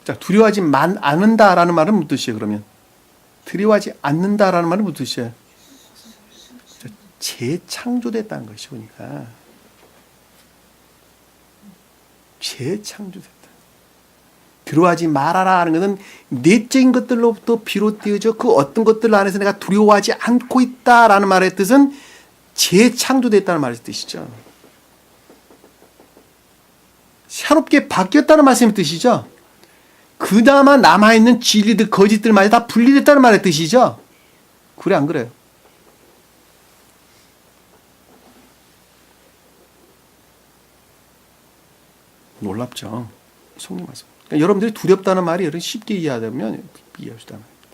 자, 두려워하지 않는다라는 말은 무슨 뜻이에요, 그러면? 두려워하지 않는다라는 말은 무슨 뜻이에요? 재창조됐다는 것이 보니까. 재창조됐다. 두려워하지 말아라 하는 것은 내적인 것들로부터 비롯되어져 그 어떤 것들 안에서 내가 두려워하지 않고 있다라는 말의 뜻은 재창조됐다는 말의 뜻이죠. 새롭게 바뀌었다는 말씀의 뜻이죠. 그나마 남아있는 진리들, 거짓들마저 다 분리됐다는 말의 뜻이죠. 그래, 안 그래요? 놀랍죠. 성경 말씀. 그러니까 여러분들이 두렵다는 말이 여러분 쉽게 이해하면 이해할 수 있다는 말입니다.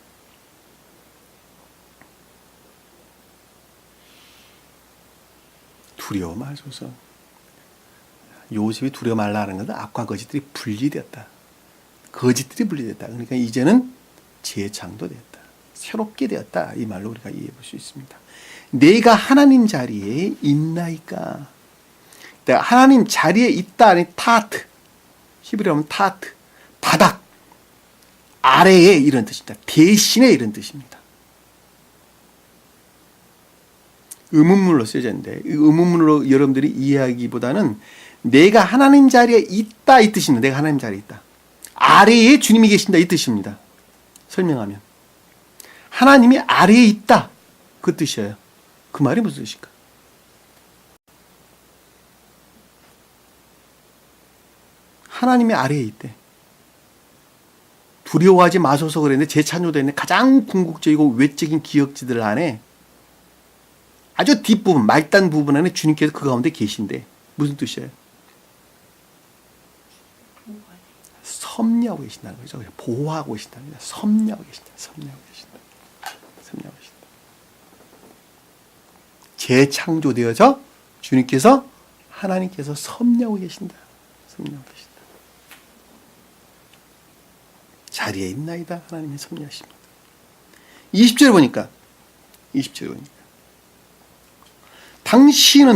두려워 마소서. 요셉이 두려워 말라는 것은 악과 거짓들이 분리되었다. 거짓들이 분리됐다. 그러니까 이제는 재창조되었다. 새롭게 되었다. 이 말로 우리가 이해해 볼 수 있습니다. 내가 하나님 자리에 있나이까. 하나님 자리에 있다. 아니 타트. 히브리어 하면 타트. 바닥. 아래에 이런 뜻입니다. 대신에 이런 뜻입니다. 의문문으로 쓰여져 있는데 의문문으로 여러분들이 이해하기보다는 내가 하나님 자리에 있다 이 뜻입니다. 내가 하나님 자리에 있다. 아래에 주님이 계신다 이 뜻입니다. 설명하면 하나님이 아래에 있다 그 뜻이에요. 그 말이 무슨 뜻일까? 하나님이 아래에 있대. 두려워하지 마소서 그랬는데 재창조되는 가장 궁극적이고 외적인 기억지들 안에 아주 뒷부분, 말단 부분 안에 주님께서 그 가운데 계신데 무슨 뜻이에요? 섭리하고 계신다는 거죠. 보호하고 계신다는 거죠. 섭리하고 계신다. 섭리하고 계신다. 섭리하고 계신다. 재창조되어져 주님께서 하나님께서 섭리하고 계신다. 섭리하고 계신다. 자리에 있나이다. 하나님이 섭리하십니다. 20절 보니까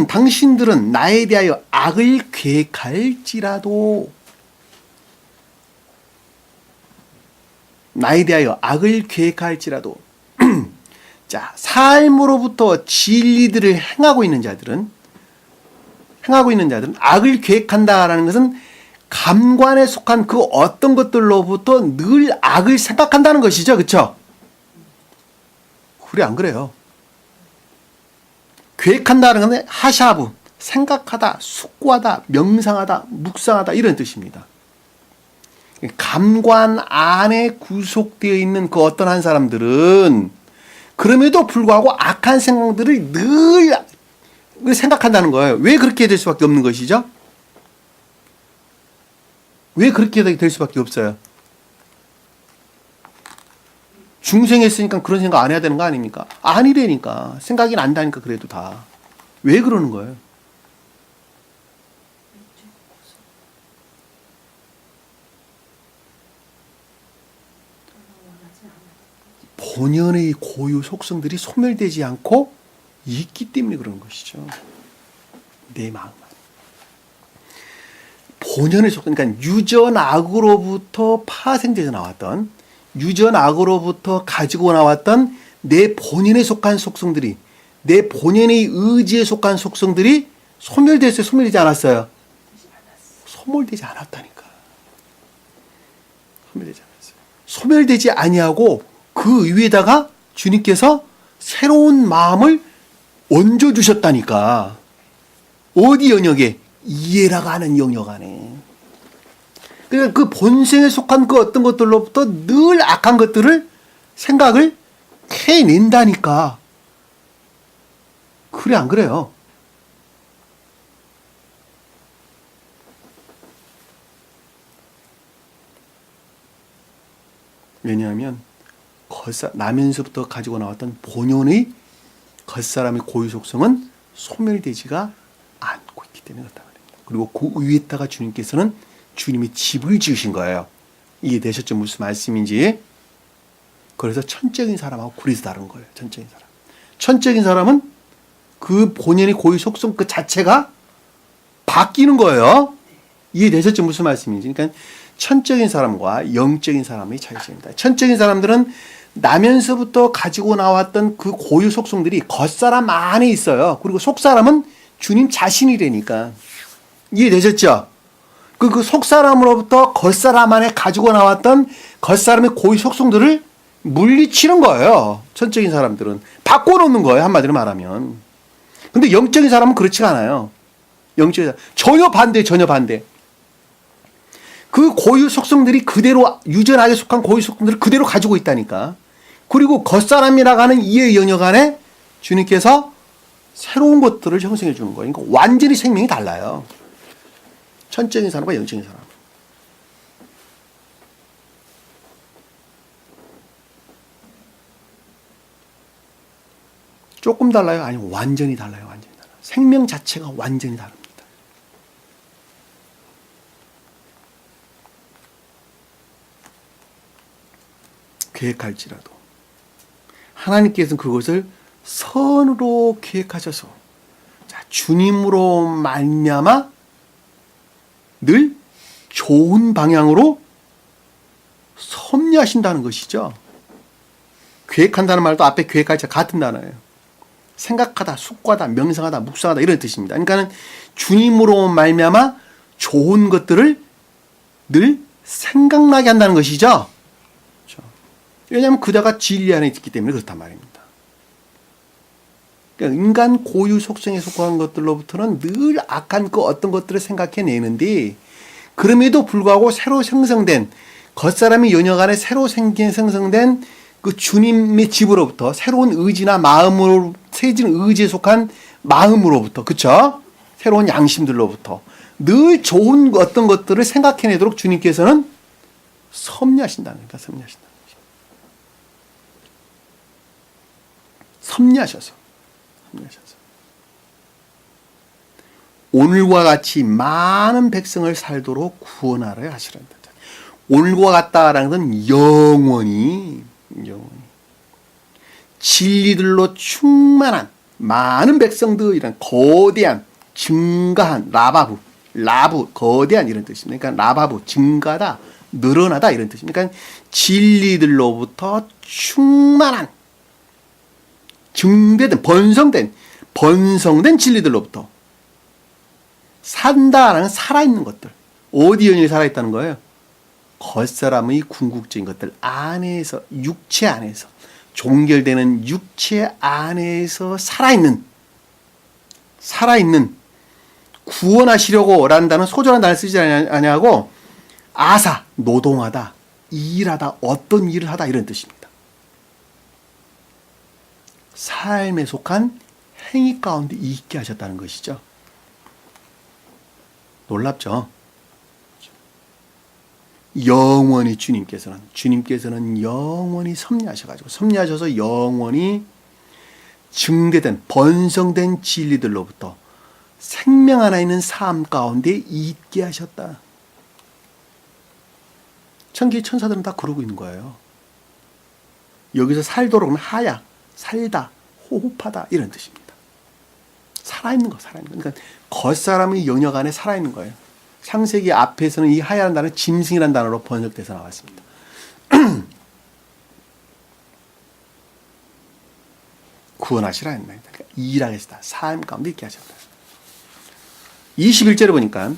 당신들은 나에 대하여 악을 계획할지라도 자, 삶으로부터 진리들을 행하고 있는 자들은 악을 계획한다라는 것은 감관에 속한 그 어떤 것들로부터 늘 악을 생각한다는 것이죠. 그렇죠? 그래 안 그래요? 계획한다는 것은 하샤브, 생각하다, 숙고하다, 명상하다, 묵상하다 이런 뜻입니다. 감관 안에 구속되어 있는 그 어떤 한 사람들은 그럼에도 불구하고 악한 생각들을 늘 생각한다는 거예요. 왜 그렇게 될 수밖에 없는 것이죠? 왜 그렇게 될 수밖에 없어요? 중생했으니까 그런 생각 안 해야 되는 거 아닙니까? 아니라니까. 생각이 난다니까 그래도 다. 왜 그러는 거예요? 본연의 고유 속성들이 소멸되지 않고 있기 때문에 그런 것이죠. 내 마음. 본연의 속성, 그러니까 유전악으로부터 파생돼서 나왔던, 유전악으로부터 가지고 나왔던 내 본연에 속한 속성들이, 내 본연의 의지에 속한 속성들이 소멸됐어요? 소멸되지 않았어요? 소멸되지 않았다니까. 소멸되지 않았어요. 소멸되지 아니하고 그 위에다가 주님께서 새로운 마음을 얹어주셨다니까. 어디 영역에? 이해라가 하는 영역 안에. 그러니까 그 본성에 속한 그 어떤 것들로부터 늘 악한 것들을 생각을 해낸다니까. 그래 안 그래요? 왜냐하면 나면서부터 가지고 나왔던 본연의 겉사람의 고유 속성은 소멸되지가 않고 있기 때문에 그렇다 말입니다. 그리고 그 위에다가 주님께서는 주님이 집을 지으신 거예요. 이해되셨죠? 무슨 말씀인지. 그래서 천적인 사람하고 구리서 다른 거예요. 천적인 사람. 천적인 사람은 그 본연의 고유 속성 그 자체가 바뀌는 거예요. 이해되셨죠? 무슨 말씀인지. 그러니까 천적인 사람과 영적인 사람의 차이점입니다. 천적인 사람들은 나면서부터 가지고 나왔던 그 고유 속성들이 겉사람 안에 있어요. 그리고 속사람은 주님 자신이라니까. 이해되셨죠? 그 속사람으로부터 겉사람 안에 가지고 나왔던 겉사람의 고유 속성들을 물리치는 거예요. 천적인 사람들은. 바꿔놓는 거예요. 한마디로 말하면. 근데 영적인 사람은 그렇지가 않아요. 영적인 사람. 전혀 반대. 그 고유 속성들이 그대로 유전하게 속한 고유 속성들을 그대로 가지고 있다니까. 그리고 겉사람이라고 하는 이의 영역 안에 주님께서 새로운 것들을 형성해 주는 거예요. 그러니까 완전히 생명이 달라요. 천적인 사람과 영적인 사람. 조금 달라요? 아니, 완전히 달라요. 완전히 달라요. 생명 자체가 완전히 다릅니다. 계획할지라도 하나님께서는 그것을 선으로 계획하셔서 자, 주님으로 말미암아 늘 좋은 방향으로 섭리하신다는 것이죠. 계획한다는 말도 앞에 계획할지 같은 단어예요. 생각하다, 숙고하다, 명상하다, 묵상하다 이런 뜻입니다. 그러니까는 주님으로 말미암아 좋은 것들을 늘 생각나게 한다는 것이죠. 그렇죠? 왜냐하면 그대가 진리 안에 있기 때문에 그렇단 말입니다. 그러니까 인간 고유 속성에 속한 것들로부터는 늘 악한 그 어떤 것들을 생각해내는데 그럼에도 불구하고 새로 생성된 겉사람이 연역 안에 새로 생성된 그 주님의 집으로부터 새로운 의지나 마음으로 새진 의지에 속한 마음으로부터 그쵸? 새로운 양심들로부터 늘 좋은 어떤 것들을 생각해내도록 주님께서는 섭리하신다는 거니까 섭리하신다는 거죠. 섭리하셔서 오늘과 같이 많은 백성을 살도록 구원하려 하시란다. 오늘과 같다라는 건 영원히 진리들로 충만한 많은 백성들이란 거대한 증가한 라부 거대한 이런 뜻입니다. 그러니까 라바부 증가다 늘어나다 이런 뜻입니다. 그러니까 진리들로부터 충만한 증대된 번성된 진리들로부터 산다라는 살아있는 것들. 어디 연이 살아있다는 거예요? 겉사람의 궁극적인 것들 안에서 육체 안에서 종결되는 육체 안에서 살아있는 구원하시려고 라는 단어는 소중한 단어를 쓰지 않냐고 아사 노동하다 일하다 어떤 일을 하다 이런 뜻입니다. 삶에 속한 행위 가운데 있게 하셨다는 것이죠. 놀랍죠? 영원히 주님께서는 영원히 섭리하셔서 영원히 증대된 번성된 진리들로부터 생명 하나 있는 삶 가운데 있게 하셨다. 천기 천사들은 다 그러고 있는 거예요. 여기서 살도록 하야, 살다, 호흡하다 이런 뜻입니다. 살아있는 거. 그러니까 겉사람의 영역 안에 살아있는 거예요. 창세기 앞에서는 이 하야라는 단어는 짐승이라는 단어로 번역돼서 나왔습니다. 구원하시라 했나요? 그러니까 일하겠다. 삶 가운데 있게 하셨다. 21절에 보니까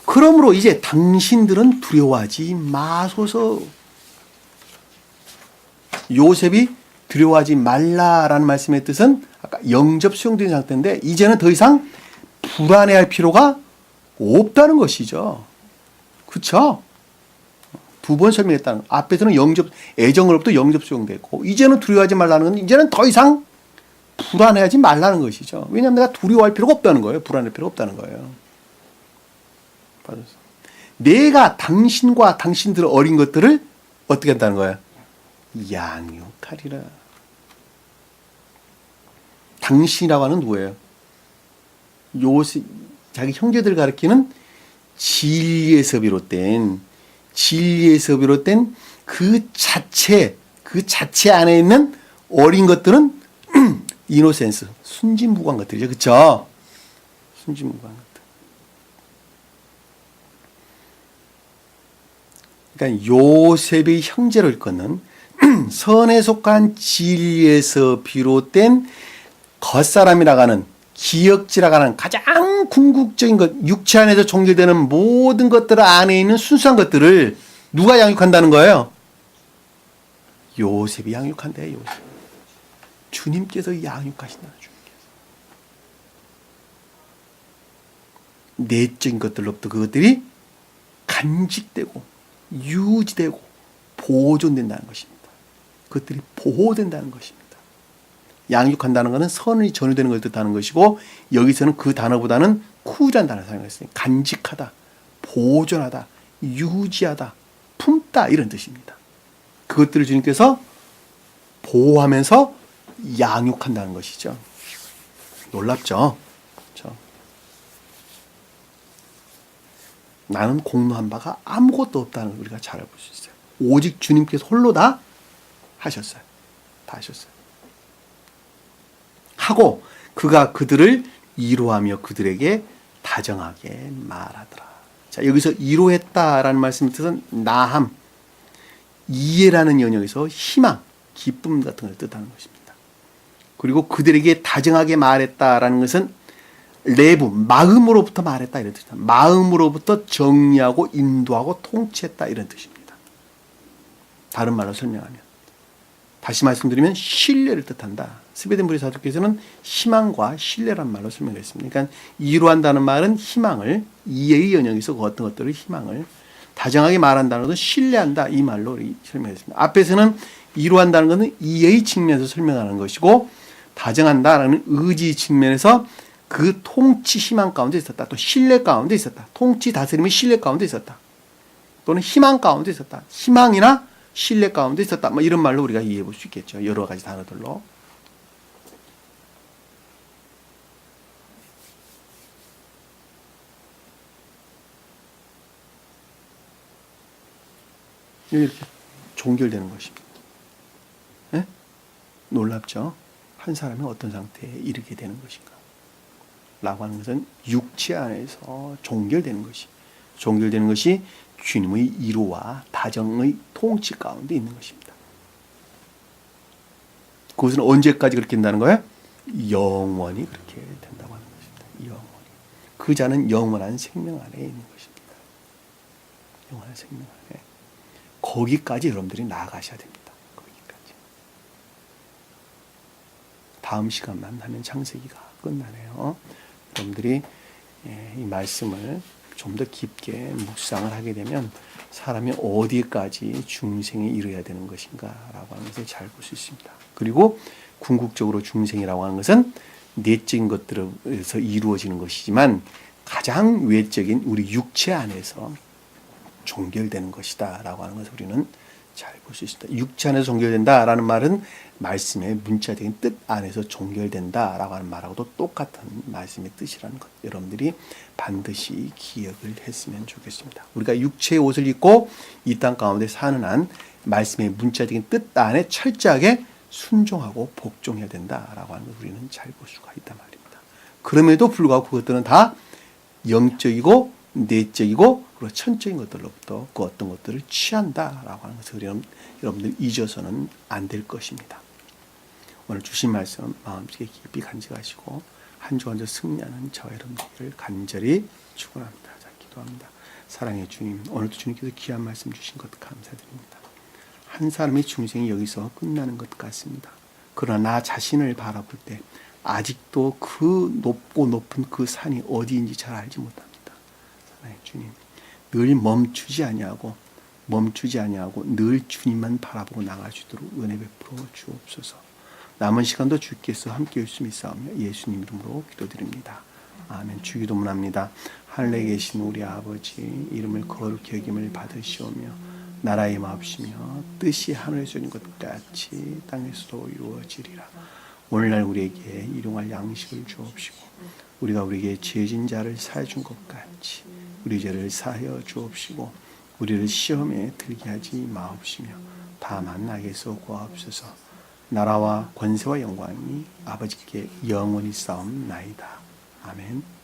그러므로 이제 당신들은 두려워하지 마소서. 요셉이 두려워하지 말라라는 말씀의 뜻은 아까 영접 수용된 상태인데 이제는 더 이상 불안해할 필요가 없다는 것이죠. 그렇죠? 두 번 설명했다는 앞에서는 애정으로부터 영접 수용됐고 이제는 두려워하지 말라는 건 이제는 더 이상 불안해하지 말라는 것이죠. 왜냐하면 내가 두려워할 필요가 없다는 거예요. 불안할 필요가 없다는 거예요. 내가 당신과 당신들 어린 것들을 어떻게 한다는 거예요? 양육하리라. 당신이라고 하는 누구예요? 요셉 자기 형제들 가리키는 진리에서 비롯된 그 자체 안에 있는 어린 것들은 이노센스 순진무구한 것들이죠. 그렇죠? 순진무구한 것들. 그러니까 요셉의 형제를 일컫는 선에 속한 진리에서 비롯된 겉사람이라고 하는 기역지라고 하는 가장 궁극적인 것, 육체 안에서 종결되는 모든 것들 안에 있는 순수한 것들을 누가 양육한다는 거예요? 요셉이 양육한대요. 요셉. 주님께서 양육하신다. 주님께서. 내적인 것들로부터 그것들이 간직되고 유지되고 보존된다는 것입니다. 그것들이 보호된다는 것입니다. 양육한다는 것은 선이 전후되는 것을 뜻하는 것이고 여기서는 그 단어보다는 쿠라는 단어를 사용했으니 간직하다, 보존하다, 유지하다, 품다 이런 뜻입니다. 그것들을 주님께서 보호하면서 양육한다는 것이죠. 놀랍죠? 그렇죠? 나는 공로한 바가 아무것도 없다는 걸 우리가 잘 알 수 있어요. 오직 주님께서 홀로 다 하셨어요. 다 하셨어요. 하고 그가 그들을 이로하며 그들에게 다정하게 말하더라. 자, 여기서 이로했다라는 말씀의 뜻은 나함, 이해라는 영역에서 희망, 기쁨 같은 걸 뜻하는 것입니다. 그리고 그들에게 다정하게 말했다라는 것은 레부, 마음으로부터 말했다 이런 뜻입니다. 마음으로부터 정리하고 인도하고 통치했다 이런 뜻입니다. 다른 말로 설명하면 다시 말씀드리면 신뢰를 뜻한다. 스베덴부리 사도께서는 희망과 신뢰란 말로 설명했습니다. 그러니까 이로한다는 말은 희망을, 이해의 영역에서 그 어떤 것들을 희망을, 다정하게 말한다는 것은 신뢰한다 이 말로 설명했습니다. 앞에서는 이로한다는 것은 이해의 측면에서 설명하는 것이고 다정한다라는 의지 측면에서 그 통치 희망 가운데 있었다. 또 신뢰 가운데 있었다. 통치 다스림의 신뢰 가운데 있었다. 또는 희망 가운데 있었다. 희망이나 신뢰 가운데 있었다. 뭐 이런 말로 우리가 이해해 볼 수 있겠죠. 여러 가지 단어들로. 이렇게 종결되는 것입니다. 네? 놀랍죠? 한 사람이 어떤 상태에 이르게 되는 것인가? 라고 하는 것은 육체 안에서 종결되는 것이 주님의 이로와 다정의 통치 가운데 있는 것입니다. 그것은 언제까지 그렇게 된다는 거예요? 영원히 그렇게 된다고 하는 것입니다. 영원히. 그 자는 영원한 생명 안에 있는 것입니다. 영원한 생명 안에. 거기까지 여러분들이 나아가셔야 됩니다. 거기까지. 다음 시간만 하면 창세기가 끝나네요. 여러분들이 이 말씀을 좀 더 깊게 묵상을 하게 되면 사람이 어디까지 중생에 이르러야 되는 것인가라고 하는 것을 잘 볼 수 있습니다. 그리고 궁극적으로 중생이라고 하는 것은 내적인 것들에서 이루어지는 것이지만 가장 외적인 우리 육체 안에서 종결되는 것이다 라고 하는 것을 우리는 잘 볼 수 있습니다. 육체 안에서 종결된다라는 말은 말씀의 문자적인 뜻 안에서 종결된다라고 하는 말하고도 똑같은 말씀의 뜻이라는 것 여러분들이 반드시 기억을 했으면 좋겠습니다. 우리가 육체의 옷을 입고 이 땅 가운데 사는 한 말씀의 문자적인 뜻 안에 철저하게 순종하고 복종해야 된다라고 하는 걸 우리는 잘 볼 수가 있단 말입니다. 그럼에도 불구하고 그것들은 다 영적이고 내적이고 그리고 천적인 것들로부터 그 어떤 것들을 취한다라고 하는 것을 여러분들 잊어서는 안 될 것입니다. 오늘 주신 말씀 마음속에 깊이 간직하시고 한 주 한 주 승리하는 저와 여러분들을 간절히 축원합니다. 자, 기도합니다. 사랑의 주님, 오늘도 주님께서 귀한 말씀 주신 것 감사드립니다. 한 사람의 중생이 여기서 끝나는 것 같습니다. 그러나 나 자신을 바라볼 때 아직도 그 높고 높은 그 산이 어디인지 잘 알지 못합니다. 사랑의 주님, 늘 멈추지 아니하고 늘 주님만 바라보고 나가주도록 은혜 베풀어 주옵소서. 남은 시간도 주께서 함께 열심히 싸우며 예수님 이름으로 기도드립니다. 아멘. 주기도문합니다. 하늘에 계신 우리 아버지 이름을 거룩히 여김을 받으시오며 나라의 마옵시며 뜻이 하늘에서 이룬 것 같이 땅에서도 이루어지리라. 오늘날 우리에게 일용할 양식을 주옵시고 우리가 우리에게 죄진 자를 사해 준 것 같이 우리 죄를 사하여 주옵시고 우리를 시험에 들게 하지 마옵시며 다만 악에서 구하옵소서. 나라와 권세와 영광이 아버지께 영원히 싸움나이다. 아멘.